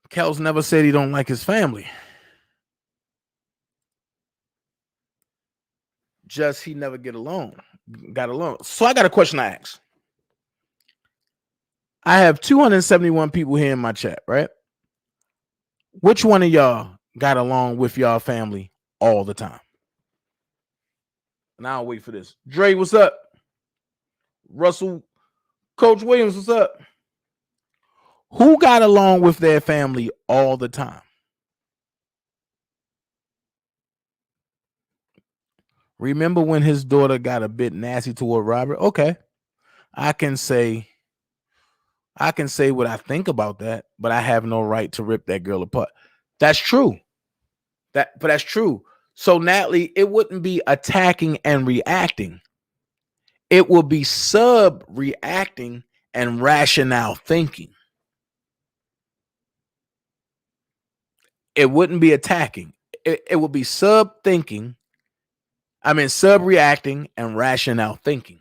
Kels never said he don't like his family. Just he never got along. So I got a question to ask. I have 271 people here in my chat, right? Which one of y'all got along with y'all family all the time? And I'll wait for this. Dre, what's up? Russell, Coach Williams, what's up? Who got along with their family all the time? Remember when his daughter got a bit nasty toward Robert? Okay. I can say what I think about that, but I have no right to rip that girl apart. That's true. But that's true. So Natalie, it wouldn't be attacking and reacting. It will be sub-reacting and rationale thinking. It wouldn't be attacking. It would be sub-reacting and rationale thinking.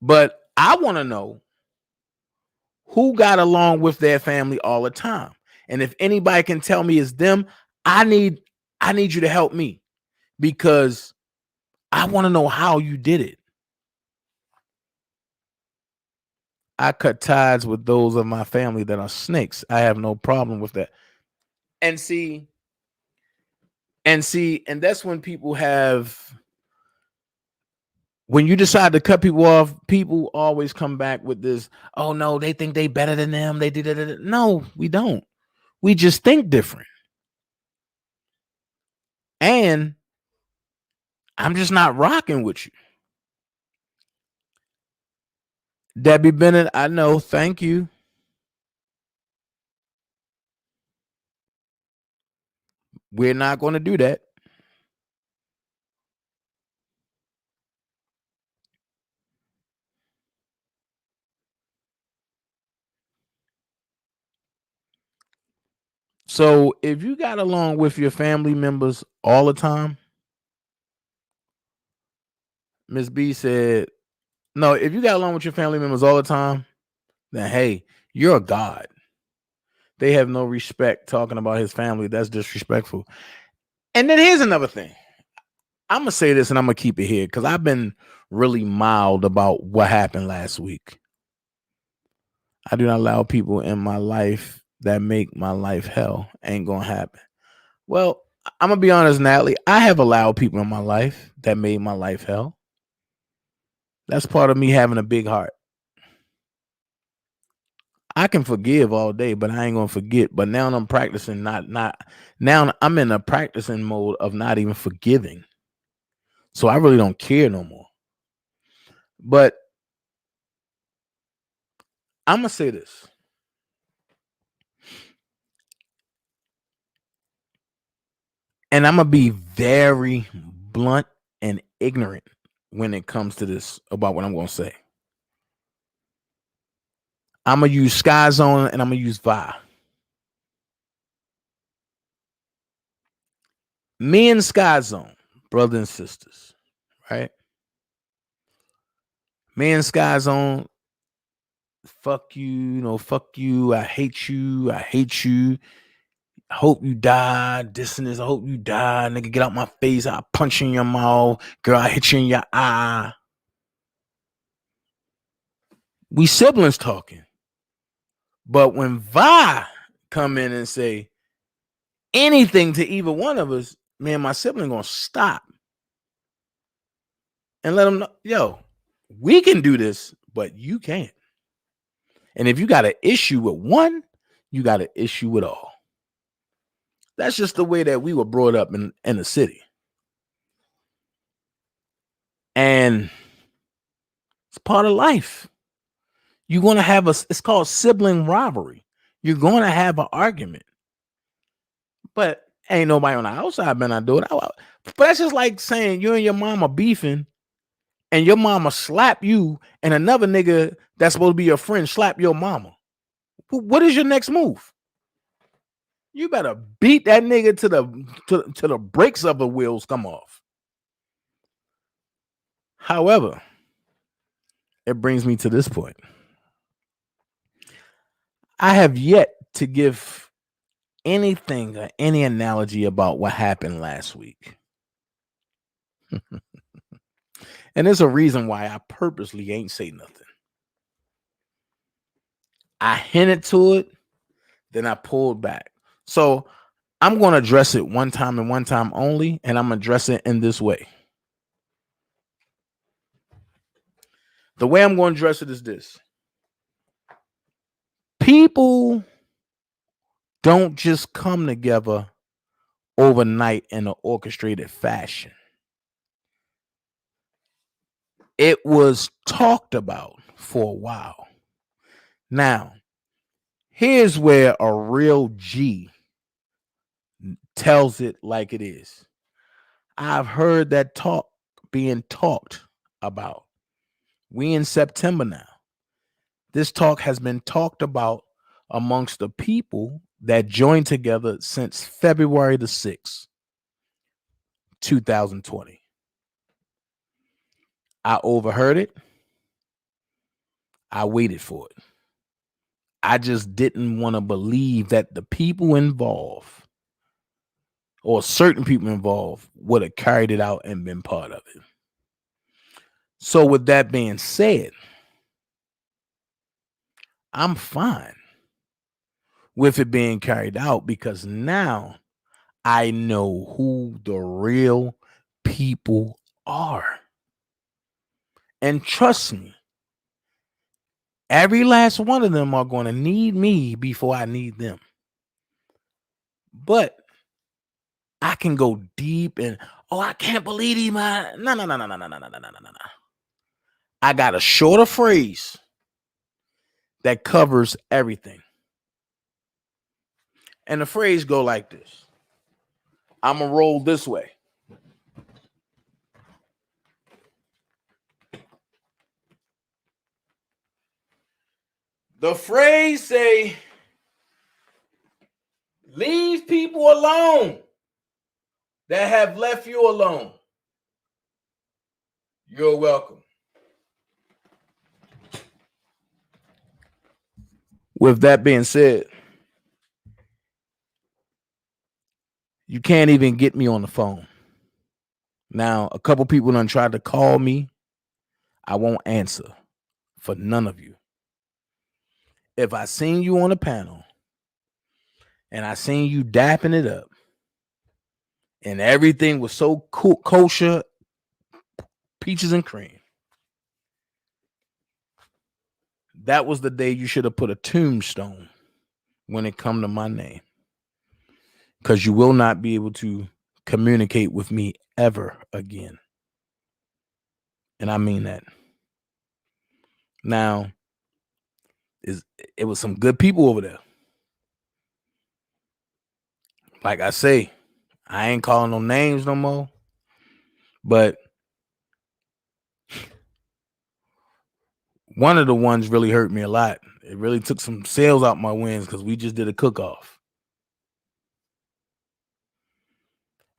But I want to know who got along with their family all the time. And if anybody can tell me it's them, I need you to help me because I want to know how you did it. I cut ties with those of my family that are snakes. I have no problem with that. And see, and that's when people have, when you decide to cut people off, people always come back with this, oh no, they think they better than them. They did it. No, we don't. We just think different. And I'm just not rocking with you. Debbie Bennett, I know. Thank you. We're not going to do that. So if you got along with your family members all the time, Miss B said, no, if you got along with your family members all the time, then hey, you're a god. They have no respect talking about his family. That's disrespectful. And then here's another thing. I'm going to say this and I'm going to keep it here because I've been really mild about what happened last week. I do not allow people in my life that make my life hell. Ain't going to happen. Well, I'm going to be honest, Natalie. I have allowed people in my life that made my life hell. That's part of me having a big heart. I can forgive all day, but I ain't gonna forget. But now I'm practicing now I'm in a practicing mode of not even forgiving. So I really don't care no more. But I'm gonna say this. And I'm gonna be very blunt and ignorant when it comes to this about what I'm gonna say. I'm gonna use Sky Zone and I'm gonna use Vi. Me and Sky Zone, brothers and sisters, right? Me and Sky Zone, fuck you, fuck you. I hate you. I hate you. I hope you die. This and this. I hope you die. Nigga, get out my face. I'll punch you in your mouth. Girl, I hit you in your eye. We siblings talking. But when Vi come in and say anything to either one of us, me and my sibling gonna stop and let them know, yo, we can do this, but you can't. And if you got an issue with one, you got an issue with all. That's just the way that we were brought up in the city. And it's part of life. You're going to have it's called sibling rivalry. You're going to have an argument. But ain't nobody on the outside been I do it. But that's just like saying you and your mama beefing and your mama slap you and another nigga that's supposed to be your friend slap your mama. What is your next move? You better beat that nigga to the brakes of the wheels come off. However, it brings me to this point. I have yet to give anything or any analogy about what happened last week. And there's a reason why I purposely ain't say nothing. I hinted to it, then I pulled back. So I'm going to address it one time and one time only, and I'm going to address it in this way. The way I'm going to address it is this. People don't just come together overnight in an orchestrated fashion. It was talked about for a while. Now, here's where a real G tells it like it is. I've heard that talk being talked about. We in September now. This talk has been talked about amongst the people that joined together since February the 6th, 2020. I overheard it. I waited for it. I just didn't want to believe that the people involved or certain people involved would have carried it out and been part of it. So with that being said, I'm fine with it being carried out because now I know who the real people are. And trust me, every last one of them are going to need me before I need them. But I can go deep and, oh, I can't believe he might. No. I got a shorter phrase that covers everything. And the phrase go like this. I'm going to roll this way. The phrase say, leave people alone that have left you alone. You're welcome. With that being said, you can't even get me on the phone. Now, a couple people done tried to call me. I won't answer for none of you. If I seen you on a panel and I seen you dapping it up and everything was so cool, kosher, peaches and cream, that was the day you should have put a tombstone when it come to my name. Because you will not be able to communicate with me ever again. And I mean that. Now, it was some good people over there. Like I say, I ain't calling no names no more. But one of the ones really hurt me a lot. It really took some sales out my wins because we just did a cook-off.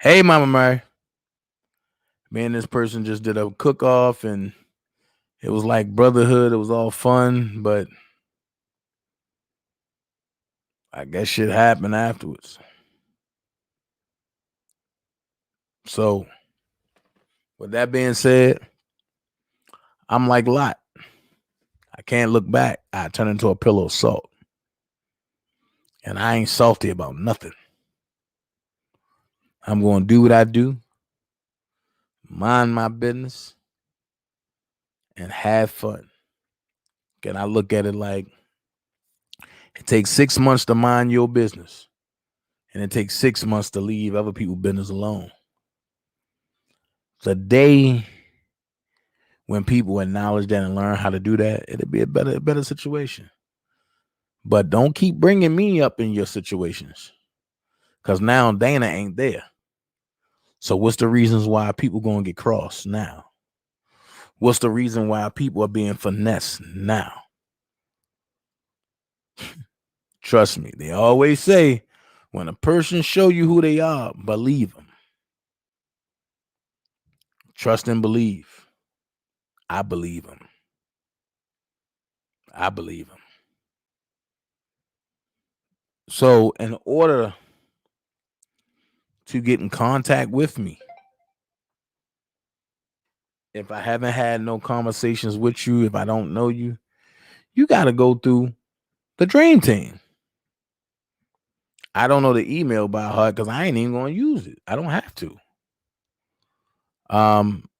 Hey, Mama Mary. Me and this person just did a cook-off, and it was like brotherhood. It was all fun, but I guess shit happened afterwards. So, with that being said, I'm like Lot. I can't look back. I turn into a pillow of salt. And I ain't salty about nothing. I'm going to do what I do, mind my business, and have fun. And I look at it like it takes 6 months to mind your business, and it takes 6 months to leave other people's business alone. The day when people acknowledge that and learn how to do that, it'll be a better situation. But don't keep bringing me up in your situations, because now Dana ain't there. So what's the reasons why people going to get crossed now? What's the reason why people are being finessed now? Trust me, they always say, when a person show you who they are, believe them. Trust and believe. I believe them. I believe them. So in order to get in contact with me, if I haven't had no conversations with you, if I don't know you, you got to go through the Dream Team. I don't know the email by heart because I ain't even going to use it. I don't have to.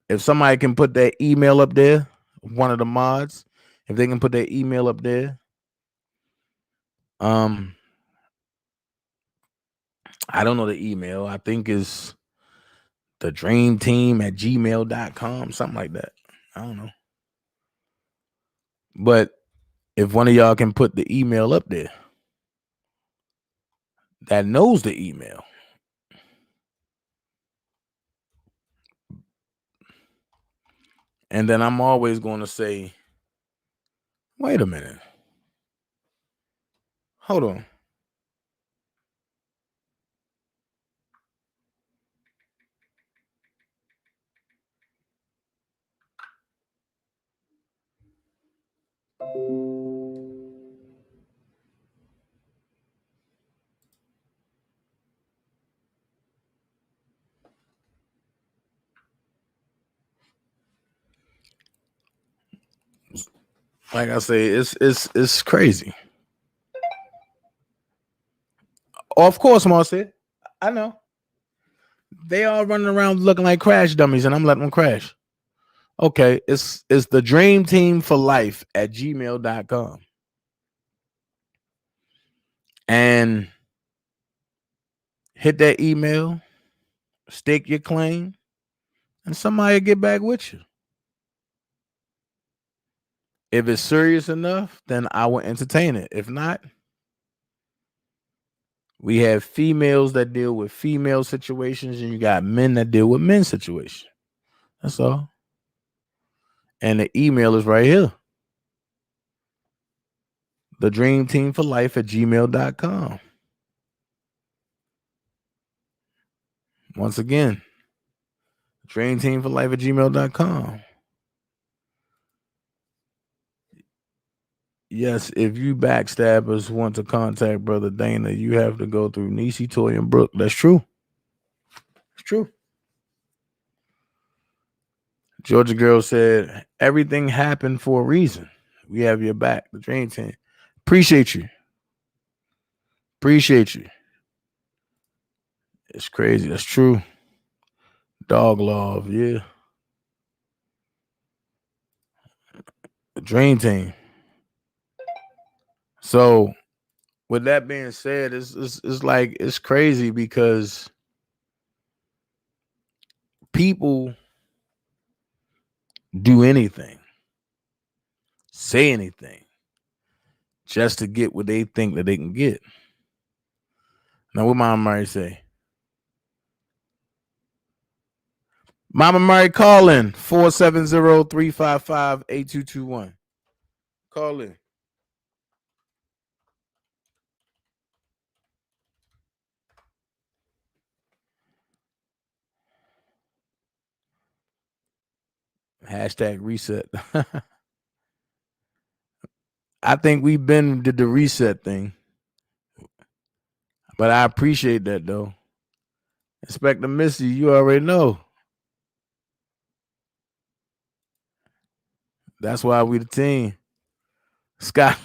If somebody can put that email up there, one of the mods, if they can put their email up there, I don't know the email. I think it's thedreamteam@gmail.com, something like that. I don't know. But if one of y'all can put the email up there that knows the email, and then I'm always going to say, wait a minute. Hold on. Like I say, it's crazy. Oh, of course, Marcy. I know. They all running around looking like crash dummies, and I'm letting them crash. Okay, it's the dream team for life at gmail.com. And hit that email, stick your claim, and somebody will get back with you. If it's serious enough, then I will entertain it. If not, we have females that deal with female situations, and you got men that deal with men's situations. That's all. And the email is right here. The dream team for life at gmail.com. Once again, dream team for life at gmail.com. Yes, if you backstabbers want to contact Brother Dana, you have to go through Niecy, Toy, and Brooke. That's true. It's true. Georgia Girl said, everything happened for a reason. We have your back. The dream team. Appreciate you. Appreciate you. It's crazy. That's true. Dog love. Yeah. The dream team. So, with that being said, it's like it's crazy because people do anything, say anything, just to get what they think that they can get. Now, what Mama Murray say? Mama Murray, call in 470-355-8221. Call in. Hashtag reset. I think we've been did the reset thing, but I appreciate that though. Inspector Missy, you already know. That's why we the team. Scott.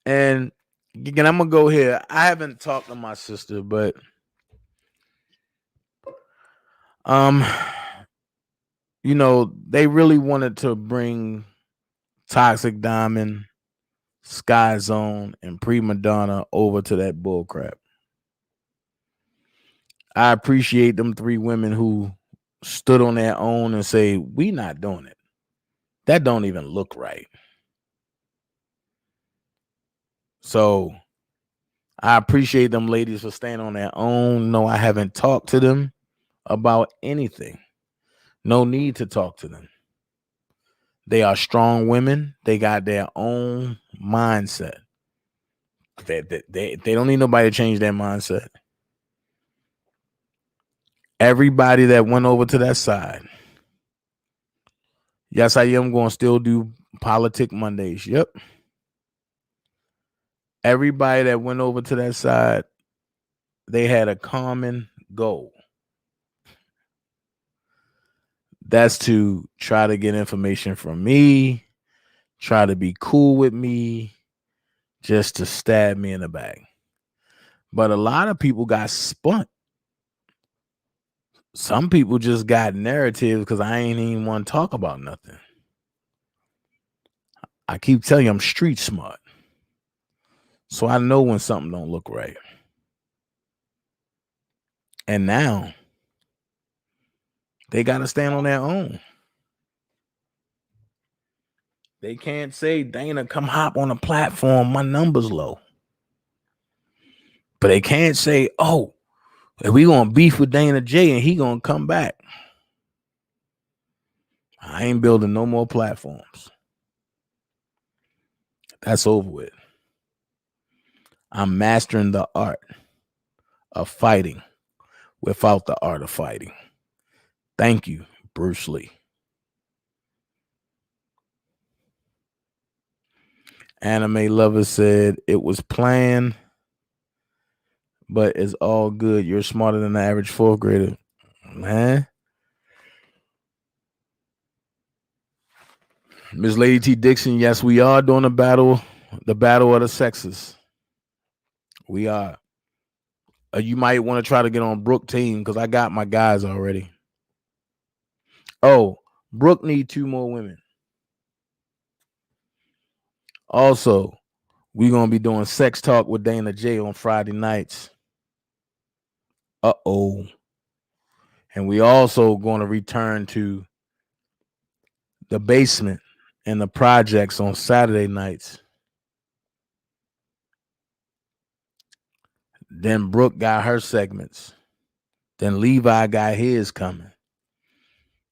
And again, I'm gonna go here. I haven't talked to my sister, but you know, they really wanted to bring Toxic Diamond, Sky Zone, and Prima Donna over to that bull crap. I appreciate them three women who stood on their own and say, we not doing it. That don't even look right. So I appreciate them ladies for staying on their own. No, I haven't talked to them about anything. No need to talk to them. They are strong women. They got their own mindset. They don't need nobody to change their mindset. Everybody that went over to that side. Yes, I am going to still do Politic Mondays. Yep. Everybody that went over to that side, they had a common goal. That's to try to get information from me, try to be cool with me, just to stab me in the back. But a lot of people got spun. Some people just got narrative because I ain't even want to talk about nothing. I keep telling you I'm street smart. So I know when something don't look right. And now they got to stand on their own. They can't say, Dana, come hop on a platform. My number's low. But they can't say, oh, we going to beef with Dana J and he going to come back. I ain't building no more platforms. That's over with. I'm mastering the art of fighting without the art of fighting. Thank you, Bruce Lee. Anime Lover said it was planned, but it's all good. You're smarter than the average fourth grader. Man. Miss Lady T Dixon, yes, we are doing the battle of the sexes. We are. You might want to try to get on Brooke team because I got my guys already. Oh, Brooke need 2 more women. Also, we're going to be doing Sex Talk with Dana J on Friday nights. Uh-oh. And we also going to return to the basement and the projects on Saturday nights. Then Brooke got her segments. Then Levi got his coming.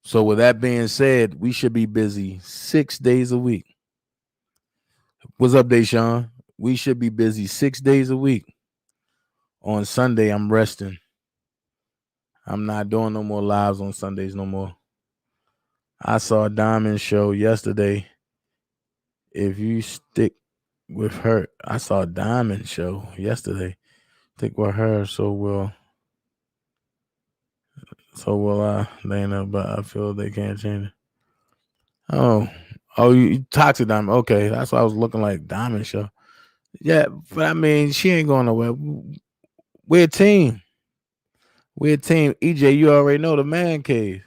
So with that being said, we should be busy 6 days a week. What's up, Deshaun? We should be busy 6 days a week. On Sunday, I'm resting. I'm not doing no more lives on Sundays no more. I saw a Diamond show yesterday. If you stick with her, I saw a Diamond show yesterday. Stick with her, so will I, Dana, but I feel they can't change it. Oh, you Toxic Diamond. Okay, that's why I was looking like Diamond show. Yeah, but I mean, she ain't going nowhere. We're a team. EJ, you already know the man cave.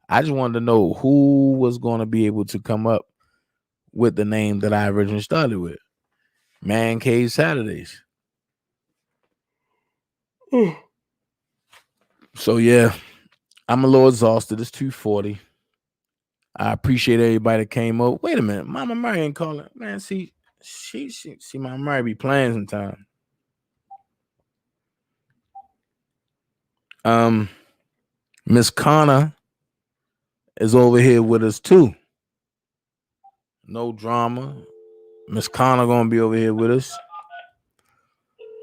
I just wanted to know who was going to be able to come up with the name that I originally started with. Man Cave Saturdays. So yeah, I'm a little exhausted. It's 2:40. I appreciate everybody that came up. Wait a minute, Mama Mary ain't calling. Man, see, she Mama Mary be playing sometimes. Miss Connor is over here with us too. No drama. Miss Connor gonna be over here with us.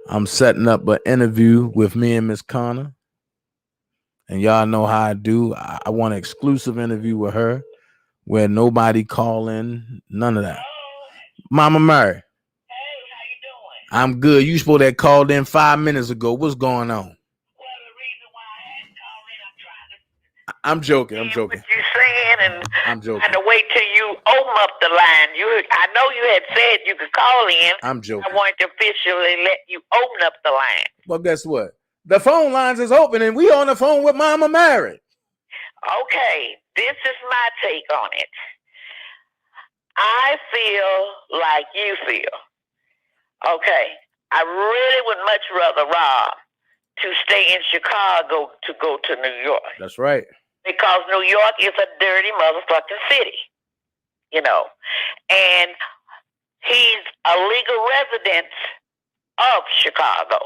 I'm setting up an interview with me and Miss Connor. And y'all know how I do. I want an exclusive interview with her where nobody call in, none of that. Mama Mary. Hey, how you doing? I'm good. You supposed to have called in 5 minutes ago. What's going on? Well, the reason why I hadn't called in, I'm trying to... I'm joking. What you're saying, and I'm joking. I had to wait till you open up the line. I know you had said you could call in. I'm joking. I wanted to officially let you open up the line. Well, guess what? The phone lines is open, and we on the phone with Mama Mary. Okay, this is my take on it. I feel like you feel. Okay, I really would much rather Rob to stay in Chicago to go to New York. That's right. Because New York is a dirty motherfucking city, you know. And he's a legal resident of Chicago.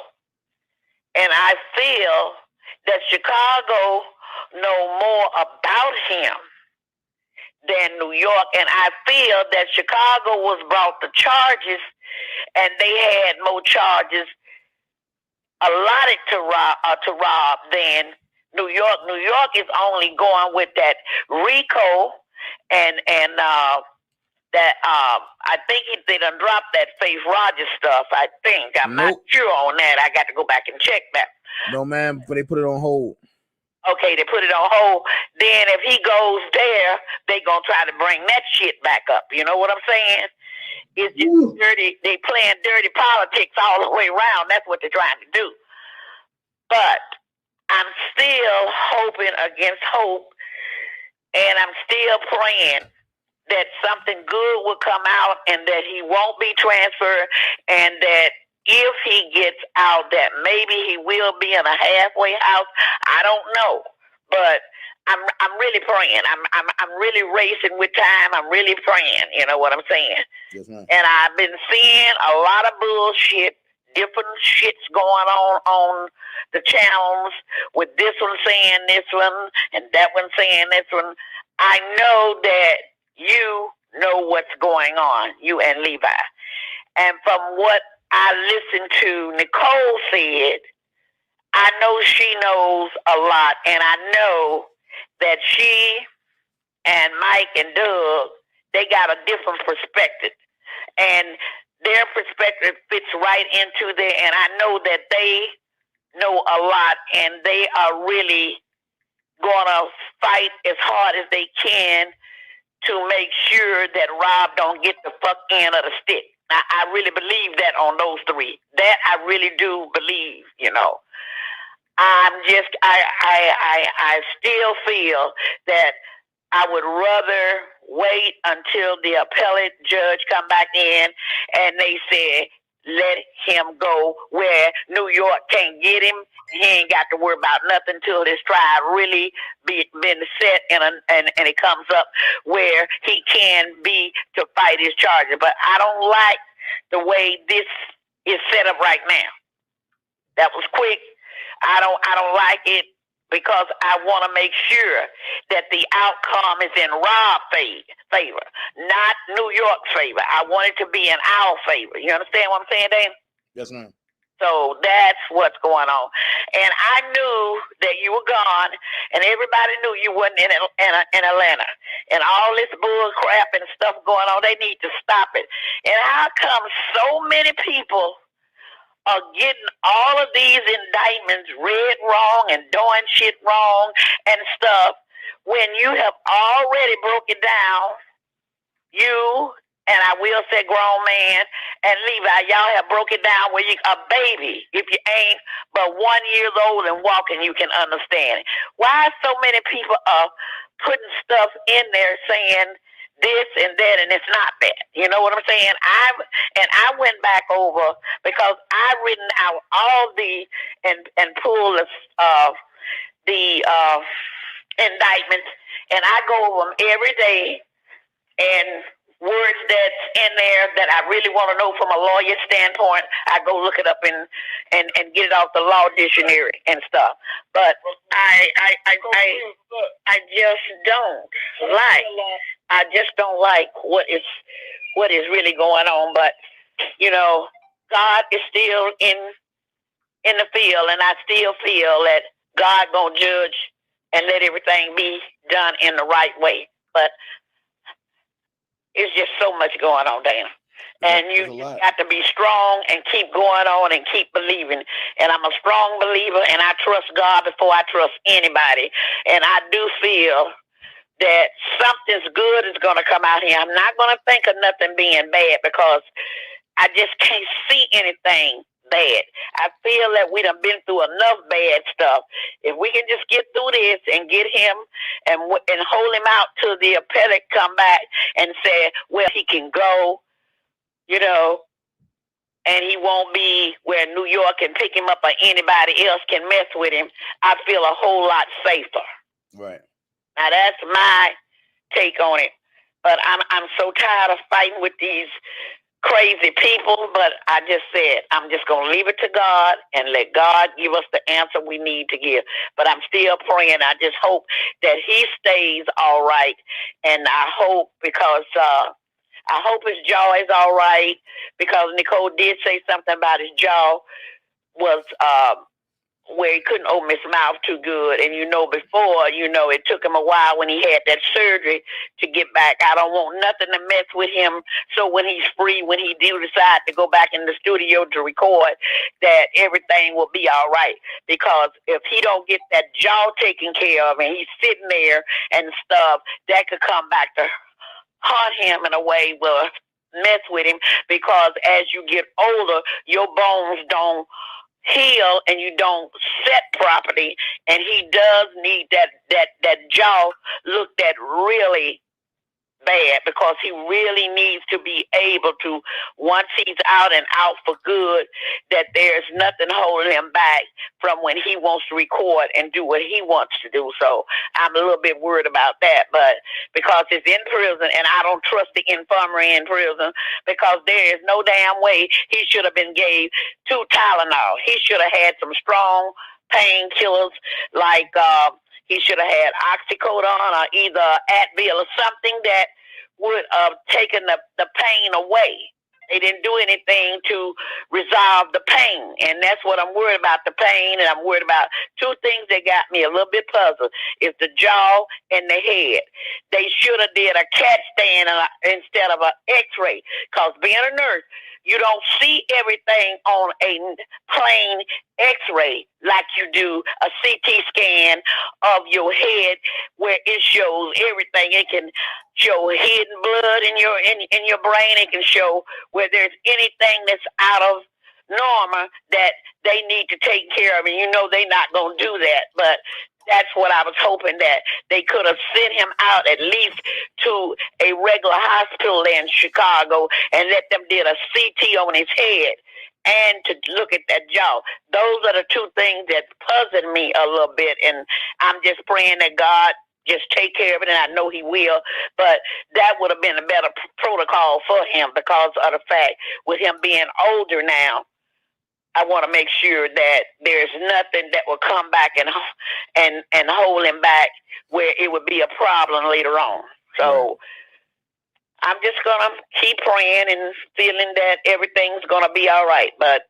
And I feel that Chicago know more about him than New York. And I feel that Chicago was brought the charges, and they had more charges allotted to Rob than New York. New York is only going with that RICO and that I think they done dropped that Faith Rogers stuff. I think I'm not sure on that. I got to go back and check that. No, ma'am, but they put it on hold. Okay, they put it on hold. Then if he goes there, they gonna try to bring that shit back up. You know what I'm saying? It's just dirty. They playing dirty politics all the way around. That's what they're trying to do. But I'm still hoping against hope, and I'm still praying that something good will come out and that he won't be transferred, and that if he gets out, that maybe he will be in a halfway house. I don't know, but I'm really praying. I'm really racing with time. I'm really praying. You know what I'm saying? Yes, ma'am. And I've been seeing a lot of bullshit, different shits going on the channels, with this one saying this one and that one saying this one. I know that you know what's going on, you and Levi. And from what I listened to Nicole said, I know she knows a lot, and I know that she and Mike and Doug, they got a different perspective. And their perspective fits right into there, and I know that they know a lot, and they are really gonna fight as hard as they can to make sure that Rob don't get the fuck end of the stick. I really believe that on those three. That I really do believe, you know. I still feel that I would rather wait until the appellate judge come back in and they said, let him go where New York can't get him. He ain't got to worry about nothing till this trial really been set and it comes up where he can be to fight his charges. But I don't like the way this is set up right now. That was quick. I don't like it because I want to make sure that the outcome is in Rob's favor, not New York's favor. I want it to be in our favor. You understand what I'm saying, Dan? Yes, ma'am. So that's what's going on. And I knew that you were gone, and everybody knew you wasn't in Atlanta. And all this bull crap and stuff going on, they need to stop it. And how come so many people are getting all of these indictments read wrong and doing shit wrong and stuff when you have already broke it down? You and I will say grown man and Levi, y'all have broke it down where you a baby, if you ain't but 1 year old and walking, you can understand it. Why so many people are putting stuff in there saying this and that, and it's not that. You know what I'm saying? I went back over because I've written out all the and pulled the indictments, and I go over them every day, and words that's in there that I really want to know from a lawyer standpoint, I go look it up and get it off the law dictionary and stuff. But I just don't like. I just don't like what is really going on. But you know, God is still in the field, and I still feel that God gonna judge and let everything be done in the right way. But it's just so much going on, Dana. And you got to be strong and keep going on and keep believing. And I'm a strong believer, and I trust God before I trust anybody. And I do feel that something's good is going to come out here. I'm not going to think of nothing being bad because I just can't see anything bad. I feel that we done been through enough bad stuff. If we can just get through this and get him and hold him out till the appellate come back and say, well, he can go, you know, and he won't be where New York can pick him up or anybody else can mess with him, I feel a whole lot safer. Right. Now that's my take on it. But I'm so tired of fighting with these crazy people, but I just said I'm just going to leave it to God and let God give us the answer we need to give. But I'm still praying. I just hope that he stays all right, and I hope because I hope his jaw is all right, because Nicole did say something about his jaw was where he couldn't open his mouth too good. And, you know, before, you know, it took him a while when he had that surgery to get back. I don't want nothing to mess with him. So when he's free, when he do decide to go back in the studio to record, that everything will be all right. Because if he don't get that jaw taken care of and he's sitting there and stuff, that could come back to haunt him in a way, will mess with him. Because as you get older, your bones don't heal and you don't set properly, and he does need that jaw looked at really bad, because he really needs to be able to, once he's out and out for good, that there's nothing holding him back from when he wants to record and do what he wants to do. So I'm a little bit worried about that, but because it's in prison, and I don't trust the infirmary in prison, because there is no damn way he should have been gave 2 Tylenol. He should have had some strong painkillers, like he should have had oxycodone or either Advil or something that would have taken the pain away. They didn't do anything to resolve the pain, and that's what I'm worried about, the pain, and I'm worried about 2 things that got me a little bit puzzled. Is the jaw and the head. They should have did a CAT scan instead of an X-ray, because being a nurse, you don't see everything on a plane X-ray like you do a CT scan of your head, where it shows everything. It can show hidden blood in your brain. It can show where there's anything that's out of normal that they need to take care of. And you know they're not going to do that, but that's what I was hoping, that they could have sent him out at least to a regular hospital in Chicago and let them did a CT on his head and to look at that jaw. Those are the two things that puzzled me a little bit, and I'm just praying that God just take care of it, and I know he will, but that would have been a better protocol for him because of the fact with him being older now. I want to make sure that there's nothing that will come back and hold him back where it would be a problem later on. So I'm just going to keep praying and feeling that everything's going to be all right. But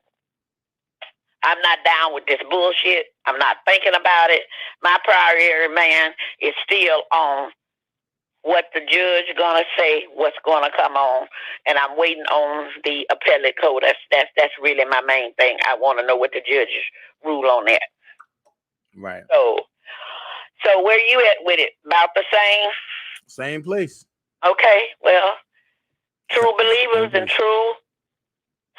I'm not down with this bullshit. I'm not thinking about it. My priority, man, is still on what the judge is going to say, what's going to come on. And I'm waiting on the appellate code. That's really my main thing. I want to know what the judges rule on that. Right. So where you at with it? About the same? Same place. Okay, well, true believers and true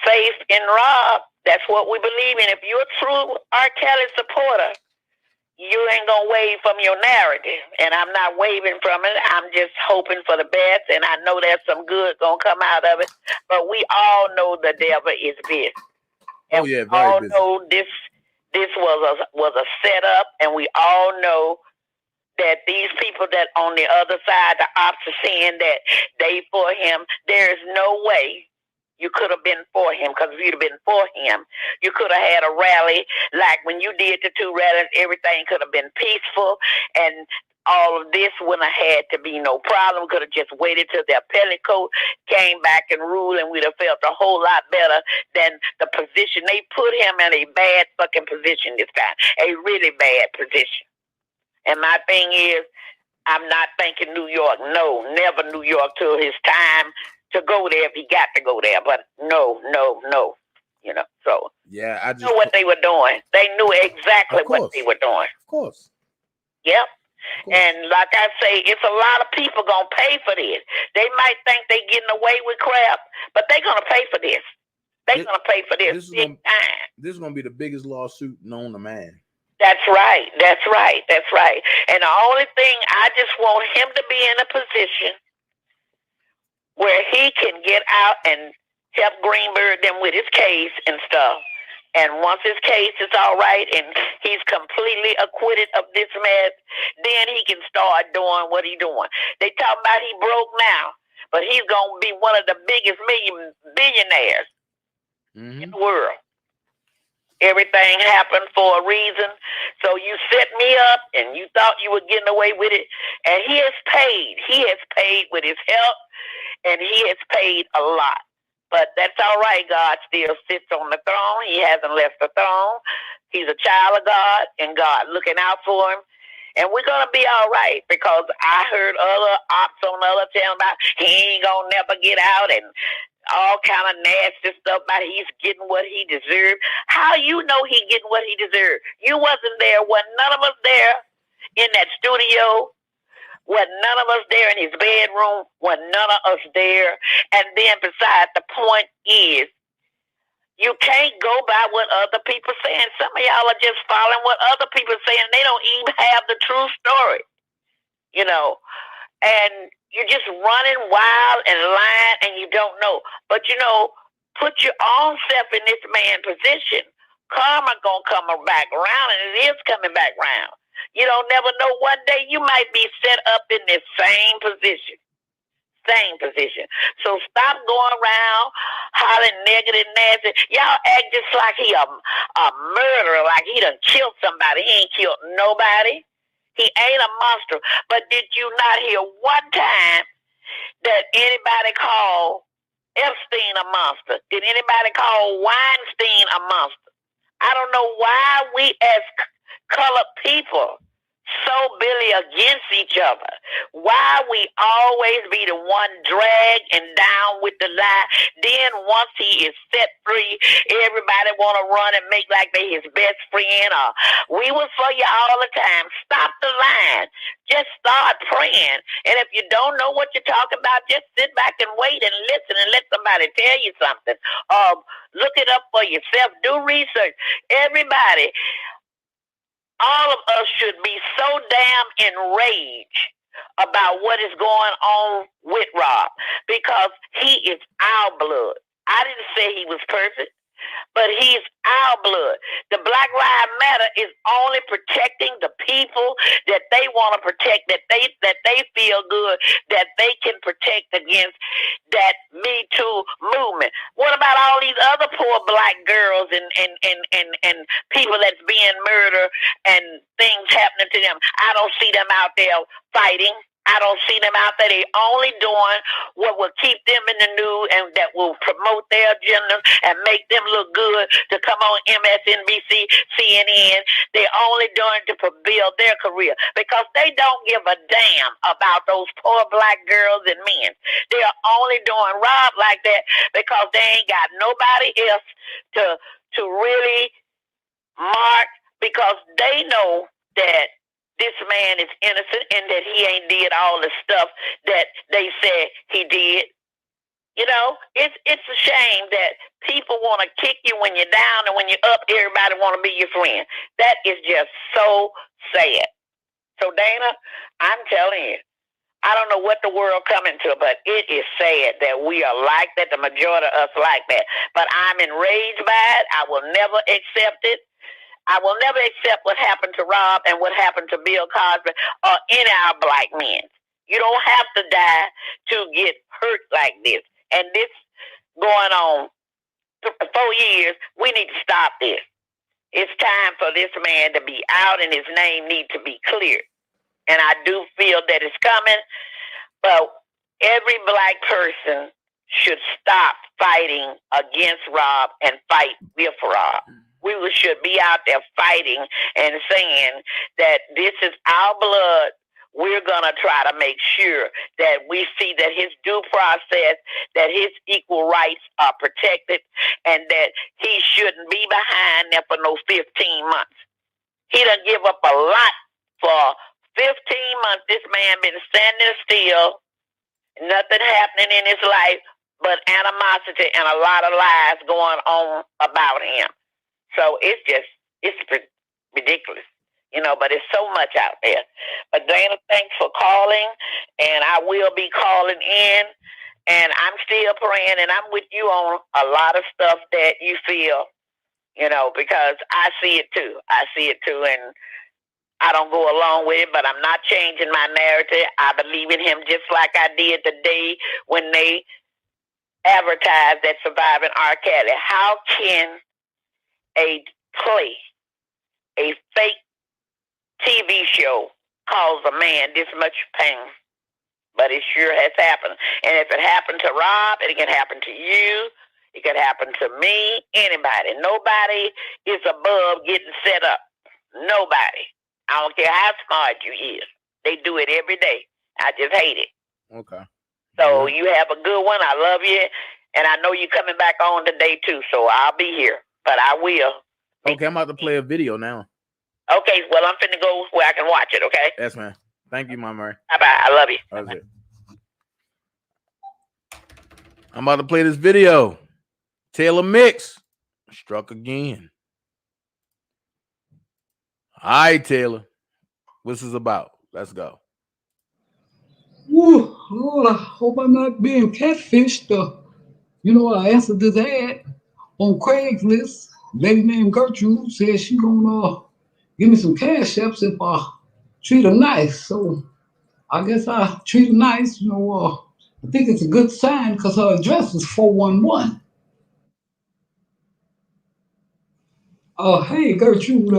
faith in Rob, that's what we believe in. If you're a true R. Kelly supporter, you ain't going to wave from your narrative. And I'm not waving from it. I'm just hoping for the best. And I know there's some good going to come out of it. But we all know the devil is busy. And we all busy. know this was a setup. And we all know that these people that on the other side, the ops are saying that they for him, there's no way you could have been for him, because if you'd have been for him, you could have had a rally like when you did the two rallies. Everything could have been peaceful, and all of this wouldn't have had to be no problem. Could have just waited till the appellate court came back and ruled, and we'd have felt a whole lot better than the position. They put him in a bad fucking position this time, a really bad position. And my thing is, I'm not thinking New York. No, never New York till his time to go there if he got to go there. But no. You know, so yeah, I just know what they were doing. They knew exactly what they were doing. Of course. Yep. And like I say, it's a lot of people gonna pay for this. They might think they getting away with crap, but they're gonna pay for this. They're gonna pay for this big time. This is gonna be the biggest lawsuit known to man. That's right. And the only thing, I just want him to be in a position where he can get out and help Greenberg them with his case and stuff. And once his case is all right and he's completely acquitted of this mess, then he can start doing what he's doing. They talk about he broke now, but he's going to be one of the biggest billionaires in the world. Everything happened for a reason. So you set me up and you thought you were getting away with it. And he has paid. He has paid with his help, and he has paid a lot. But that's all right. God still sits on the throne. He hasn't left the throne. He's a child of God, and God looking out for him. And we're going to be all right, because I heard other ops on the other channel about he ain't going to never get out and all kind of nasty stuff about he's getting what he deserved. How you know he getting what he deserved? You wasn't there. Wasn't none of us there in that studio. Wasn't none of us there in his bedroom. Wasn't none of us there. And then besides, the point is, you can't go by what other people saying. Some of y'all are just following what other people saying. They don't even have the true story, you know. And you're just running wild and lying, and you don't know. But, you know, put your own self in this man's position. Karma gonna come back around, and it is coming back around. You don't never know. One day you might be set up in this same position. So stop going around hollering negative, nasty. Y'all act just like he a murderer, like he done killed somebody. He ain't killed nobody. He ain't a monster. But did you not hear one time that anybody called Epstein a monster? Did anybody call Weinstein a monster? I don't know why we as colored people so Billy against each other? Why we always be the one dragged and down with the lie? Then once he is set free, everybody want to run and make like they his best friend. Or we was for you all the time. Stop the line. Just start praying. And if you don't know what you're talking about, just sit back and wait and listen and let somebody tell you something. Look it up for yourself. Do research. Everybody, all of us should be so damn enraged about what is going on with Rob, because he is our blood. I didn't say he was perfect, but he's our blood. The Black Lives Matter is only protecting the people that they want to protect, that they feel good, that they can protect against that Me Too movement. What about all these other poor black girls and people that's being murdered and things happening to them? I don't see them out there fighting. I don't see them out there. They only doing what will keep them in the news and that will promote their agenda and make them look good to come on MSNBC, CNN. They're only doing to build their career because they don't give a damn about those poor black girls and men. They are only doing Rob like that because they ain't got nobody else to really mark, because they know that this man is innocent and that he ain't did all the stuff that they said he did. You know, it's a shame that people want to kick you when you're down, and when you're up, everybody want to be your friend. That is just so sad. So, Dana, I'm telling you, I don't know what the world coming to, but it is sad that we are like that, the majority of us like that. But I'm enraged by it. I will never accept it. I will never accept what happened to Rob and what happened to Bill Cosby or any of our black men. You don't have to die to get hurt like this. And this going on for 4 years, we need to stop this. It's time for this man to be out and his name needs to be cleared. And I do feel that it's coming, but every black person should stop fighting against Rob and fight with Rob. We should be out there fighting and saying that this is our blood. We're going to try to make sure that we see that his due process, that his equal rights are protected, and that he shouldn't be behind there for no 15 months. He done give up a lot for 15 months. This man been standing still, nothing happening in his life but animosity and a lot of lies going on about him. So it's ridiculous, you know, but it's so much out there. But Dana, thanks for calling, and I will be calling in, and I'm still praying, and I'm with you on a lot of stuff that you feel, you know, because I see it too. And I don't go along with it, but I'm not changing my narrative. I believe in him just like I did the day when they advertised that Surviving R. Kelly. How can a fake TV show cause a man this much pain? But it sure has happened. And if it happened to Rob, it can happen to you. It can happen to me, anybody. Nobody is above getting set up. Nobody. I don't care how smart you is. They do it every day. I just hate it. Okay. So you have a good one. I love you. And I know you're coming back on today too. So I'll be here. But I will. Okay, I'm about to play a video now. Okay, well, I'm finna go where I can watch it, okay? Yes, man. Thank you, Mama Murray. Bye-bye. I love you. That's it. I'm about to play this video. Taylor Mix struck again. All right, Taylor. What's this about? Let's go. Ooh, Lord, I hope I'm not being catfished. You know, I answered this ad on Craigslist. Lady named Gertrude said she gonna give me some cash apps if I treat her nice. So I guess I treat her nice. You know, I think it's a good sign because her address is 411. Hey Gertrude,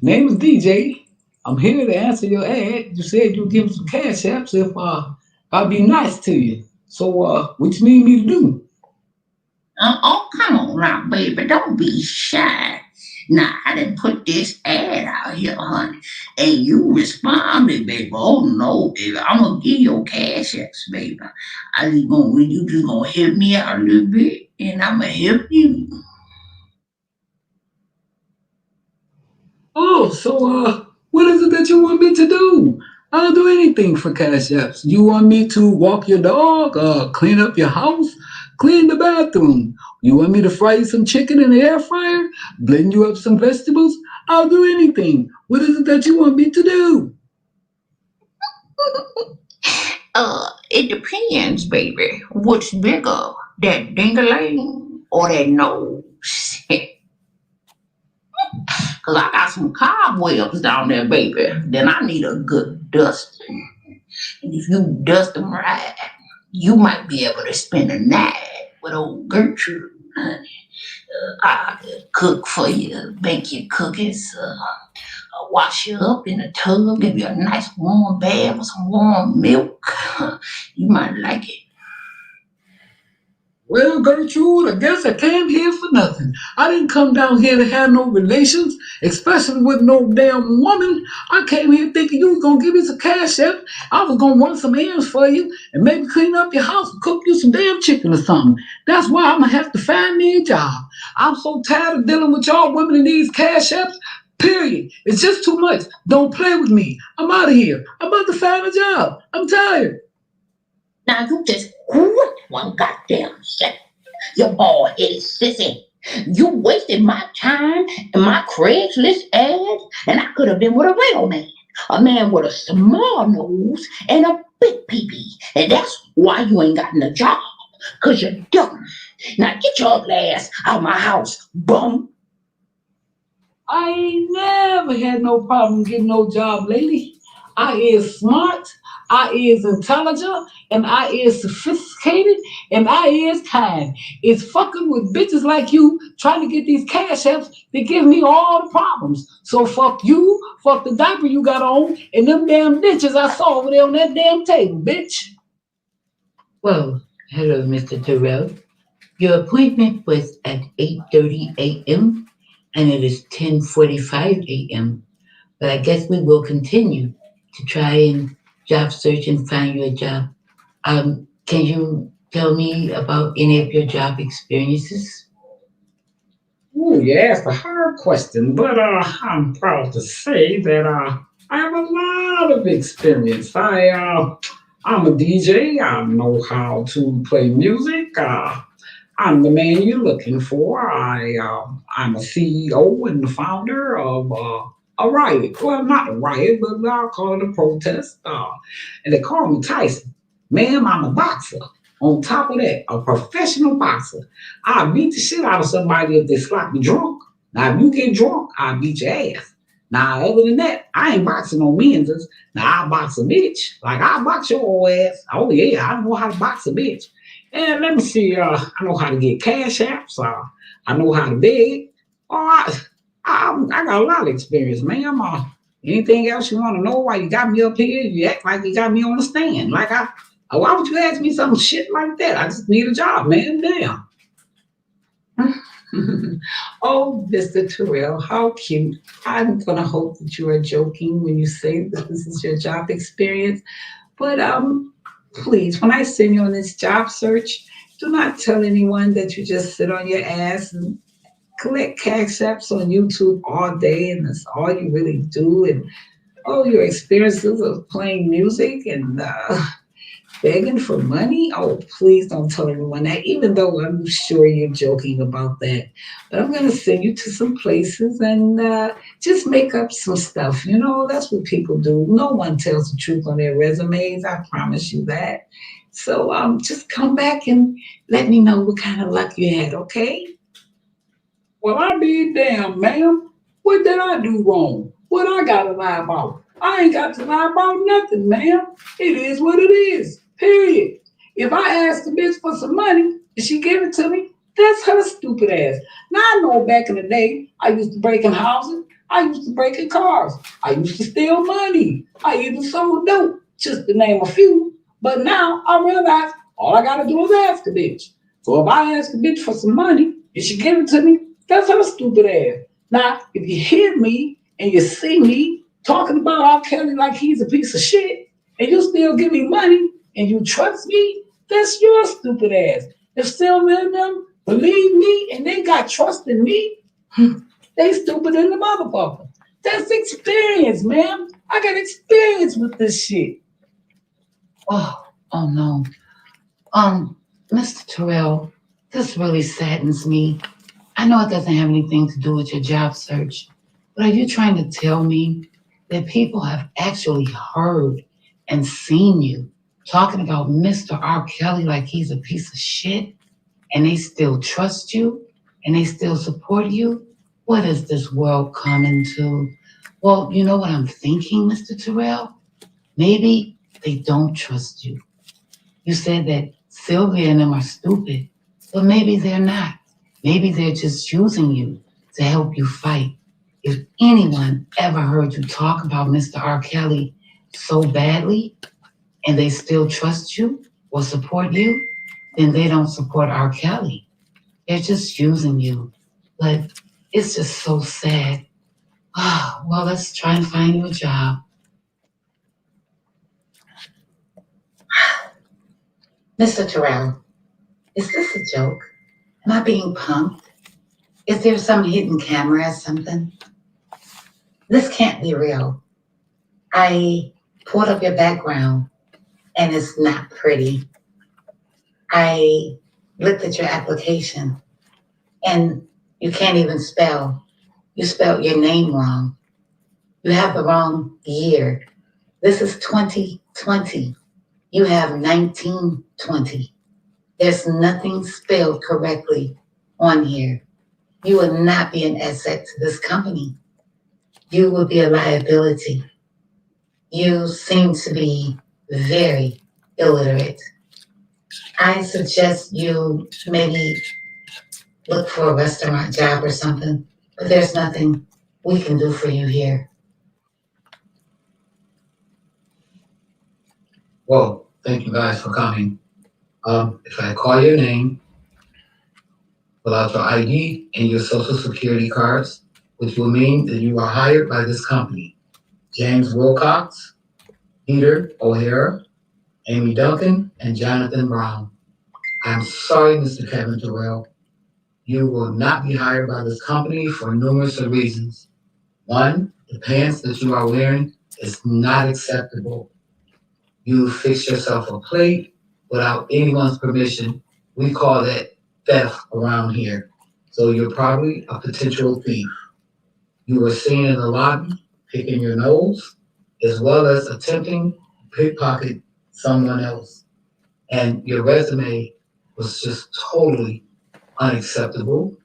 name is DJ. I'm here to answer your ad. You said you'll give me some cash apps if I'll be nice to you. So what you need me to do? Oh, come on now, baby. Don't be shy. Now, I didn't put this ad out here, honey. And you responded, baby. Oh no, baby. I'm gonna give your cash apps, baby. You just gonna help me out a little bit, and I'm gonna help you. Oh, so what is it that you want me to do? I'll do anything for cash apps. You want me to walk your dog, clean up your house, clean the bathroom? You want me to fry you some chicken in the air fryer, blend you up some vegetables? I'll do anything. What is it that you want me to do? It depends, baby. What's bigger, that ding-a-ling or that nose? Cause I got some cobwebs down there, baby. Then I need a good dusting. And if you dust them right, you might be able to spend a night with old Gertrude, honey. I could cook for you, bake you cookies, wash you up in a tub, give you a nice warm bath with some warm milk. You might like it. Well, Gertrude, I guess I came here for nothing. I didn't come down here to have no relations, especially with no damn woman. I came here thinking you was gonna give me some cash app. I was gonna run some errands for you and maybe clean up your house and cook you some damn chicken or something. That's why I'm gonna have to find me a job. I'm so tired of dealing with y'all women in these cash apps. Period. It's just too much. Don't play with me. I'm out of here. I'm about to find a job. I'm tired. Now you just quit one goddamn second. You bald-headed sissy. You wasted my time and my Craigslist ads, and I could have been with a real man. A man with a small nose and a big pee-pee. And that's why you ain't gotten a job. Cause you're dumb. Now get your ugly ass out of my house, bum. I ain't never had no problem getting no job, lady. I is smart, I is intelligent, and I is sophisticated, and I is kind. It's fucking with bitches like you trying to get these cash apps that give me all the problems. So fuck you, fuck the diaper you got on, and them damn ditches I saw over there on that damn table, bitch. Well, hello, Mr. Terrell. Your appointment was at 8:30 a.m. and it is 10:45 a.m. But I guess we will continue to try and job search and find you a job. Can you tell me about any of your job experiences? Ooh, you asked a hard question, but I'm proud to say that I have a lot of experience. I'm a DJ. I know how to play music. I'm the man you're looking for. I'm a CEO and the founder of a riot. Well, not a riot, but I'll call it a protest. And they call me Tyson. Ma'am, I'm a boxer. On top of that, a professional boxer. I beat the shit out of somebody if they slap me drunk. Now, if you get drunk, I beat your ass. Now, other than that, I ain't boxing no men's. Now, I box a bitch. Like, I box your old ass. Oh, yeah, I know how to box a bitch. And let me see, I know how to get cash apps. I know how to beg. Oh, I got a lot of experience, ma'am. Anything else you want to know while you got me up here? You act like you got me on the stand. Like, why would you ask me some shit like that? I just need a job, man. Damn. Oh, Mr. Terrell, how cute. I'm going to hope that you are joking when you say that this is your job experience. But please, when I send you on this job search, do not tell anyone that you just sit on your ass and collect cash apps on YouTube all day and that's all you really do. And your experiences of playing music and begging for money. Oh, please don't tell everyone that, even though I'm sure you're joking about that. But I'm going to send you to some places and just make up some stuff. You know, that's what people do. No one tells the truth on their resumes. I promise you that. So just come back and let me know what kind of luck you had, okay? Well, I be damn, ma'am. What did I do wrong? What I got to lie about? I ain't got to lie about nothing, ma'am. It is what it is. Period. If I ask a bitch for some money and she give it to me, that's her stupid ass. Now I know back in the day, I used to break in houses. I used to break in cars. I used to steal money. I even sold dope, just to name a few. But now I realize all I gotta do is ask a bitch. So if I ask a bitch for some money and she give it to me, that's her stupid ass. Now, if you hear me and you see me talking about R. Kelly like he's a piece of shit, and you still give me money and you trust me, that's your stupid ass. If Sylvia and them believe me and they got trust in me, they stupid in the motherfucker. That's experience, man. I got experience with this shit. Oh no. Mr. Terrell, this really saddens me. I know it doesn't have anything to do with your job search, but are you trying to tell me that people have actually heard and seen you talking about Mr. R. Kelly like he's a piece of shit, and they still trust you and they still support you? What is this world coming to? Well, you know what I'm thinking, Mr. Terrell? Maybe they don't trust you. You said that Sylvia and them are stupid, but maybe they're not. Maybe they're just using you to help you fight. If anyone ever heard you talk about Mr. R. Kelly so badly and they still trust you or support you, then they don't support R. Kelly. They're just using you. But it's just so sad. Well, let's try and find you a job. Mr. Terrell, is this a joke? Am I being punked? Is there some hidden camera or something? This can't be real. I pulled up your background and it's not pretty. I looked at your application and you can't even spell. You spelled your name wrong. You have the wrong year. This is 2020. You have 1920. There's nothing spelled correctly on here. You will not be an asset to this company. You will be a liability. You seem to be very illiterate. I suggest you maybe look for a restaurant job or something, but there's nothing we can do for you here. Well, thank you guys for coming. If I call your name, fill out your ID and your social security cards, which will mean that you are hired by this company. James Wilcox, Peter O'Hara, Amy Duncan, and Jonathan Brown. I'm sorry, Mr. Kevin Terrell. You will not be hired by this company for numerous reasons. One, the pants that you are wearing is not acceptable. You fixed yourself a plate without anyone's permission. We call that theft around here. So you're probably a potential thief. You were seen in the lobby picking your nose, as well as attempting to pickpocket someone else. And your resume was just totally unacceptable.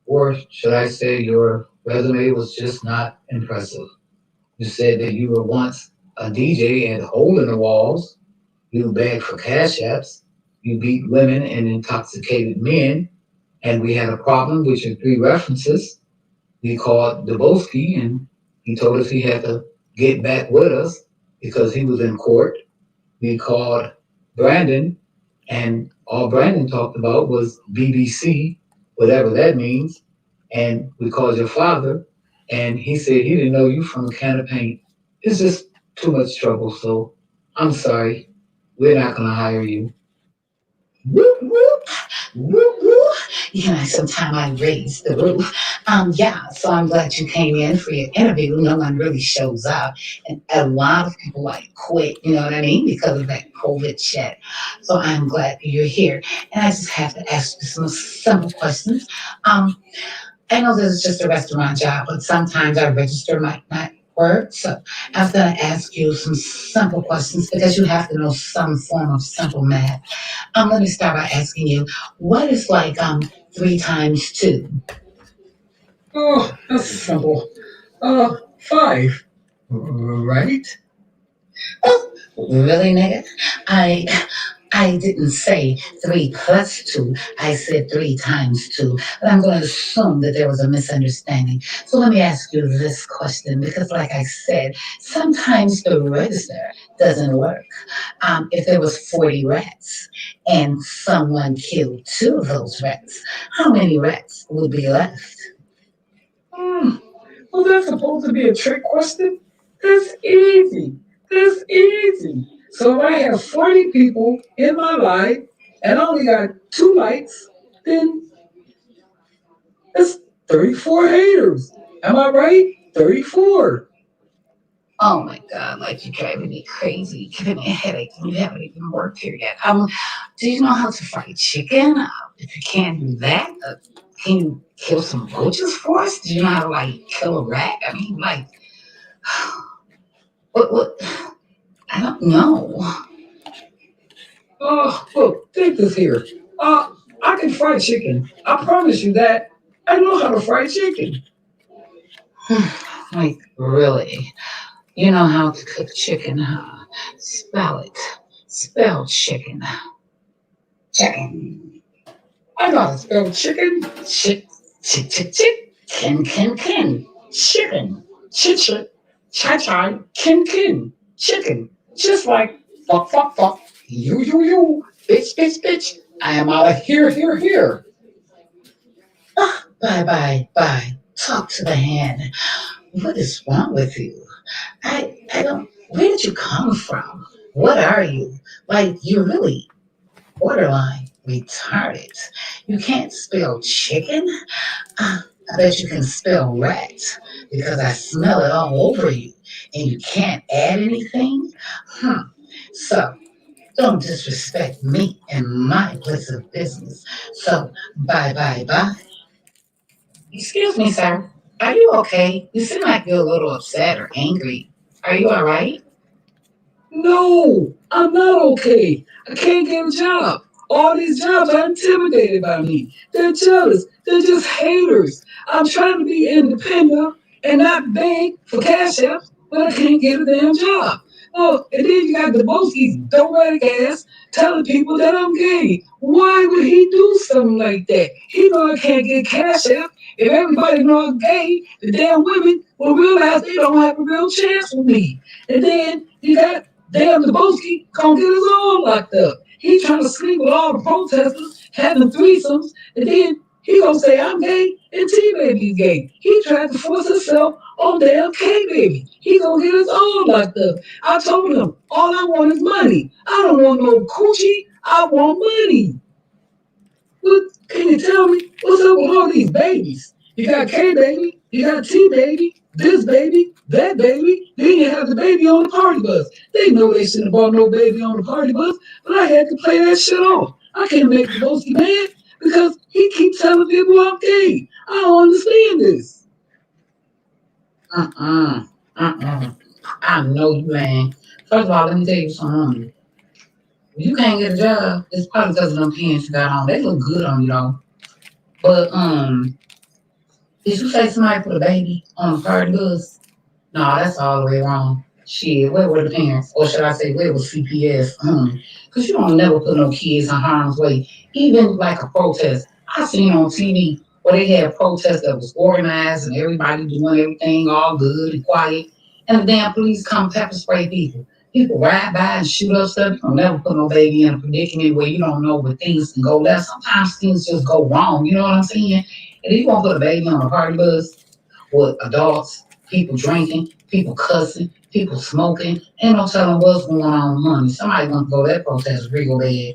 Or should I say your resume was just not impressive. You said that you were once a DJ and hole in the walls. You begged for cash apps. You beat women and intoxicated men. And we had a problem with your 3 references. We called Dubowski and he told us he had to get back with us because he was in court. We called Brandon and all Brandon talked about was BBC, whatever that means. And we called your father and he said he didn't know you from a can of paint. It's just too much trouble. So I'm sorry. We're not going to hire you. Whoop, whoop, whoop, whoop. You know, sometimes I raise the roof. So I'm glad you came in for your interview. No one really shows up. And a lot of people quit, you know what I mean? Because of that COVID shit. So I'm glad you're here. And I just have to ask you some simple questions. I know this is just a restaurant job, but sometimes our register might not work. So I was going to ask you some simple questions because you have to know some form of simple math. Let me start by asking you, what is 3 times 2? Oh, that's simple. 5, right? Oh, really, nigga? I didn't say 3 plus 2. I said 3 times 2. But I'm going to assume that there was a misunderstanding. So let me ask you this question, because like I said, sometimes the register doesn't work. If there was 40 rats and someone killed 2 of those rats, how many rats would be left? Well, Oh, that's supposed to be a trick question? That's easy. That's easy. So if I have 40 people in my life and I only got 2 likes, then it's 34 haters. Am I right? 34. Oh my God, like you're driving me crazy. You're giving me a headache and you haven't even worked here yet. Do you know how to fry chicken? If you can't do that, can you kill some roaches for us? Do you know how to like kill a rat? I mean, like, what? I don't know. Oh, look, take this here. I can fry chicken. I promise you that. I know how to fry chicken. Like, really? You know how to cook chicken, huh? Spell it. Spell chicken. Chicken. I know how to spell chicken. Chick. Kin. Chicken. Chit, chai, kin. Chicken. Just like fuck. You. Bitch. I am out of here. Bye. Talk to the hand. What is wrong with you? I don't. Where did you come from? What are you? Like, you're really borderline retarded. You can't spell chicken? I bet you can spell rat because I smell it all over you and you can't add anything? So, don't disrespect me and my place of business. So, bye. Excuse me, sir. Are you okay? You seem like you're a little upset or angry. Are you all right? No, I'm not okay. I can't get a job. All these jobs are intimidated by me. They're jealous. They're just haters. I'm trying to be independent and not beg for cash app, but I can't get a damn job. Oh, and then you got the Boski's dough ass telling people that I'm gay. Why would he do something like that? He know I can't get cash app. If everybody know I'm gay, the damn women will realize they don't have a real chance with me. And then you got damn Daboski gonna get his arm locked up. He trying to sleep with all the protesters, having threesomes, and then he gonna say I'm gay and T-Baby's gay. He tried to force himself on damn K-Baby. He gonna get his arm locked up. I told him, all I want is money. I don't want no coochie. I want money. What can you tell me? What's up with all these babies? You got K-Baby, you got T-Baby, this baby, that baby, then you have the baby on the party bus. They know they shouldn't have brought no baby on the party bus, but I had to play that shit off. I can't make the Boski mad because he keeps telling people I'm gay. I don't understand this. I know you lying. First of all, let me tell you something. If you can't get a job, it's probably because of them pants you got on. They look good on you though. But did you say somebody put a baby on a party bus? No, that's all the way wrong. Shit, where were the parents? Or should I say, where was CPS? Because you don't never put no kids in harm's way. Even like a protest. I seen on TV where they had protests that was organized and everybody doing everything all good and quiet. And the damn police come pepper spray people. People ride by and shoot up stuff. You don't never put no baby in a predicament where you don't know where things can go left. Sometimes things just go wrong. You know what I'm saying? And if you want to put a baby on a party bus with adults, people drinking, people cussing, people smoking, ain't no telling what's going on with money. Somebody gonna go to that protest real bad.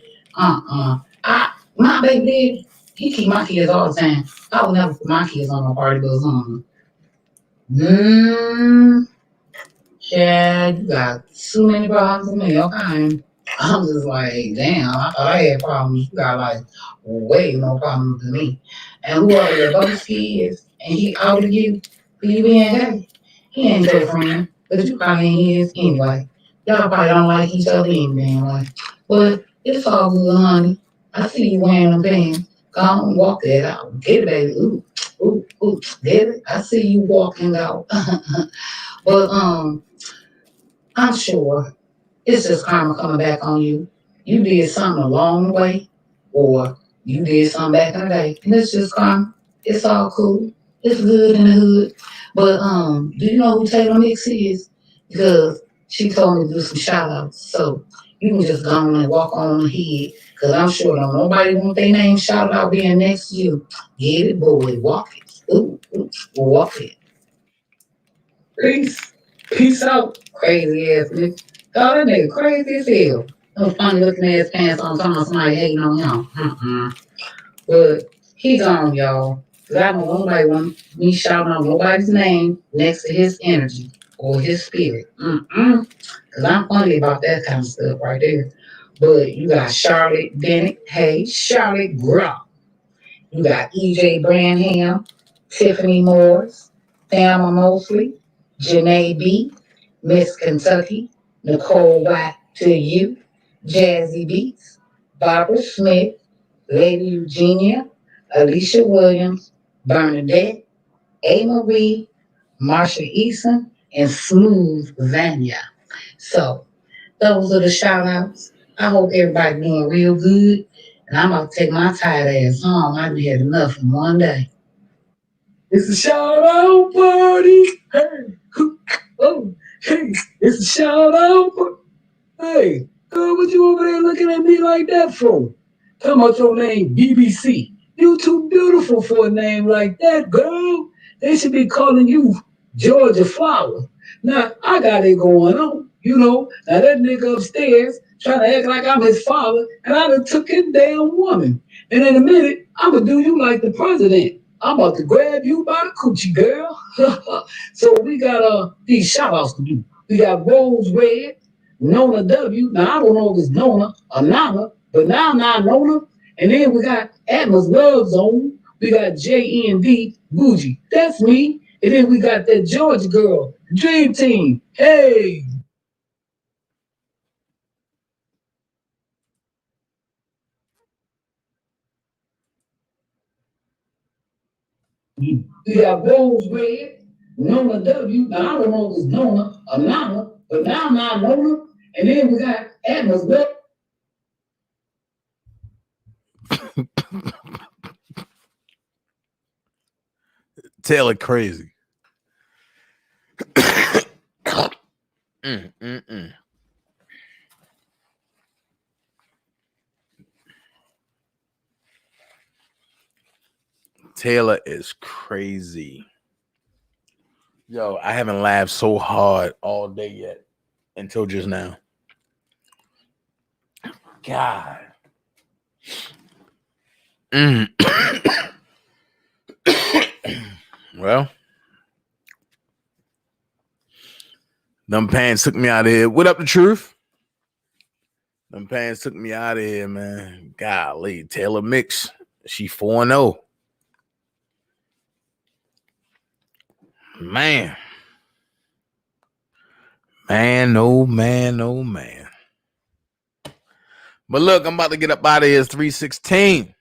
My baby daddy, he keep my kids all the time. I would never put my kids on no party bus. Yeah, you got too many problems with me. Okay. I'm just like, damn, I thought I had problems. You got like way more problems than me. And whoever your Boski is, and he outed you, you being gay, he ain't your friend, but you probably ain't his anyway. Y'all probably don't like each other anyway. But it's all good, honey. I see you wearing them pants. Go on, walk that out. Get it, baby. Ooh, get it? I see you walking out. But I'm sure it's just karma coming back on you. You did something along the way, or you did something back in the day, and it's just karma. It's all cool. It's good in the hood. But do you know who Taylor Mix is? Because she told me to do some shout outs. So you can just go on and walk on ahead. Because I'm sure don't nobody want their name shouted out being next to you. Get it, boy. Walk it. Ooh, walk it. Peace out, crazy ass nigga. God, that nigga crazy as hell. Those funny looking ass pants on talking about somebody hating on him. But he gone, y'all. Cause I don't want nobody want me shouting out nobody's name next to his energy or his spirit. Cause I'm funny about that kind of stuff right there. But you got Charlotte Bennett. Hey, Charlotte Grock. You got EJ Branham, Tiffany Morris, Thelma Mosley, Janae B, Miss Kentucky, Nicole White to you, Jazzy Beats, Barbara Smith, Lady Eugenia, Alicia Williams, Bernadette, A. Marie, Marsha Eason, and Smooth Vanya. So those are the shout outs. I hope everybody doing real good. And I'm about to take my tired ass home. I've had enough in one day. It's a shout out party. Hey, oh, hey, it's a shout out party. Hey, girl, what you over there looking at me like that for? Tell me your name, BBC. You too beautiful for a name like that, girl. They should be calling you Georgia Flower. Now, I got it going on, you know. Now, that nigga upstairs trying to act like I'm his father, and I done took his damn woman. And in a minute, I'm going to do you like the president. I'm about to grab you by the coochie, girl. So we got these shout-outs to do. We got Rose Red, Nona W. Now, I don't know if it's Nona or Nana, but now Nona. And then we got Atmos Love Zone. We got JND Bougie. That's me. And then we got that Georgia girl, Dream Team. Hey. We got Rose Red, Nona W. Now, I don't know if it's Nona or Nana, but now Nona. And then we got Atmos Love. Taylor crazy. Taylor is crazy. Yo, I haven't laughed so hard all day yet until just now. God. Well, them pants took me out of here. What up, the truth? Them pants took me out of here, man. Golly, Taylor Mix. She 4-0. Man. Man, oh man, oh man. But look, I'm about to get up out of here. It's 3:16.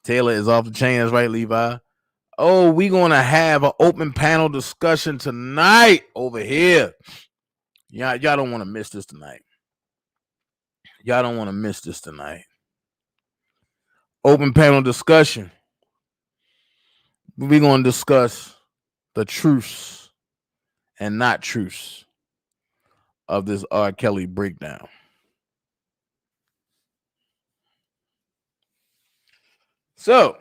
Taylor is off the chain. That's right, Levi. Oh, we're going to have an open panel discussion tonight over here. Y'all don't want to miss this tonight. Y'all don't want to miss this tonight. Open panel discussion. We're going to discuss the truths and not truths of this R. Kelly breakdown. So,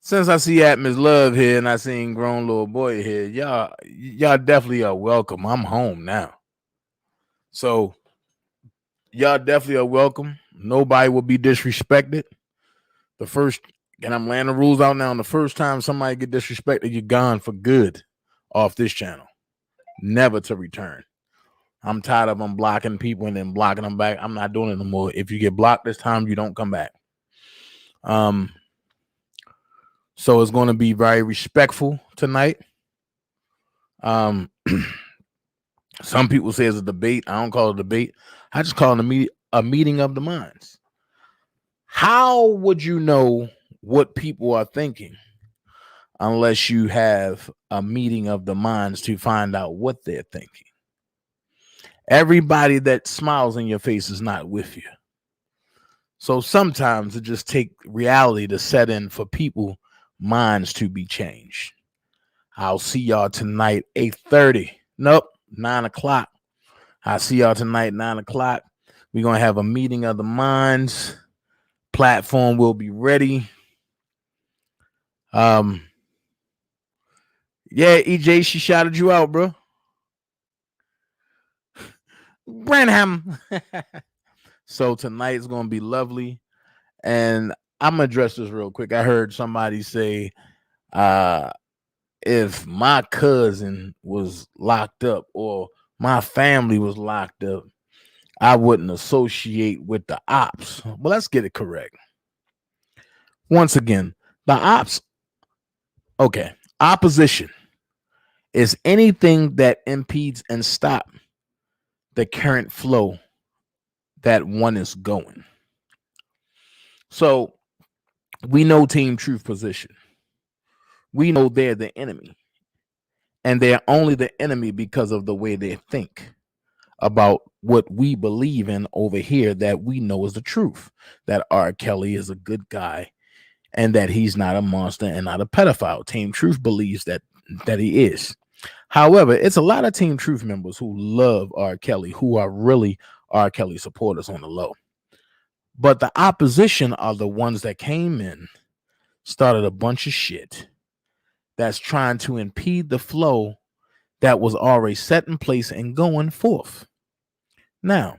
since I see Atmos Love here and I seen Grown Little Boy here, y'all definitely are welcome. I'm home now. So, y'all definitely are welcome. Nobody will be disrespected. And I'm laying the rules out now. The first time somebody get disrespected, you're gone for good off this channel. Never to return. I'm tired of them blocking people and then blocking them back. I'm not doing it no more. If you get blocked this time, you don't come back. So it's going to be very respectful tonight. Some people say it's a debate. I don't call it a debate. I just call it a meeting of the minds. How would you know what people are thinking unless you have a meeting of the minds to find out what they're thinking? Everybody that smiles in your face is not with you. So sometimes it just takes reality to set in for people minds to be changed. I'll see y'all tonight, 8:30. Nope, 9 o'clock. I'll see y'all tonight, 9 o'clock. We're going to have a meeting of the minds. Platform will be ready. Yeah, EJ, she shouted you out, bro. Branham. So tonight's gonna be lovely. And I'm gonna address this real quick. I heard somebody say, if my cousin was locked up or my family was locked up, I wouldn't associate with the ops. Well, let's get it correct. Once again, the ops, okay, opposition is anything that impedes and stop the current flow that one is going. So we know Team Truth position. We know they're the enemy. And they're only the enemy because of the way they think about what we believe in over here that we know is the truth. That R. Kelly is a good guy and that he's not a monster and not a pedophile. Team Truth believes that he is. However, it's a lot of Team Truth members who love R. Kelly, who are really R. Kelly supporters on the low. But the opposition are the ones that came in, started a bunch of shit that's trying to impede the flow that was already set in place and going forth. Now,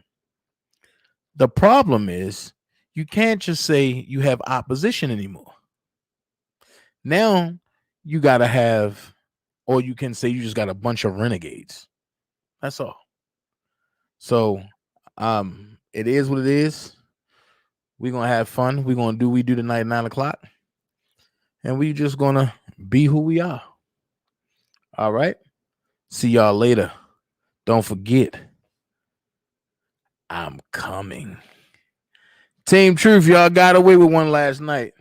the problem is you can't just say you have opposition anymore. Now you got to have, or you can say you just got a bunch of renegades. That's all. So it is what it is. We're going to have fun. We're going to do what we do tonight at 9 o'clock. And we just going to be who we are. All right. See y'all later. Don't forget, I'm coming. Team Truth, y'all got away with one last night.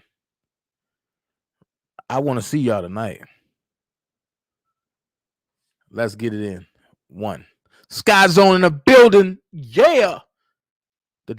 I want to see y'all tonight. Let's get it in. 1. Sky Zone in the building. Yeah.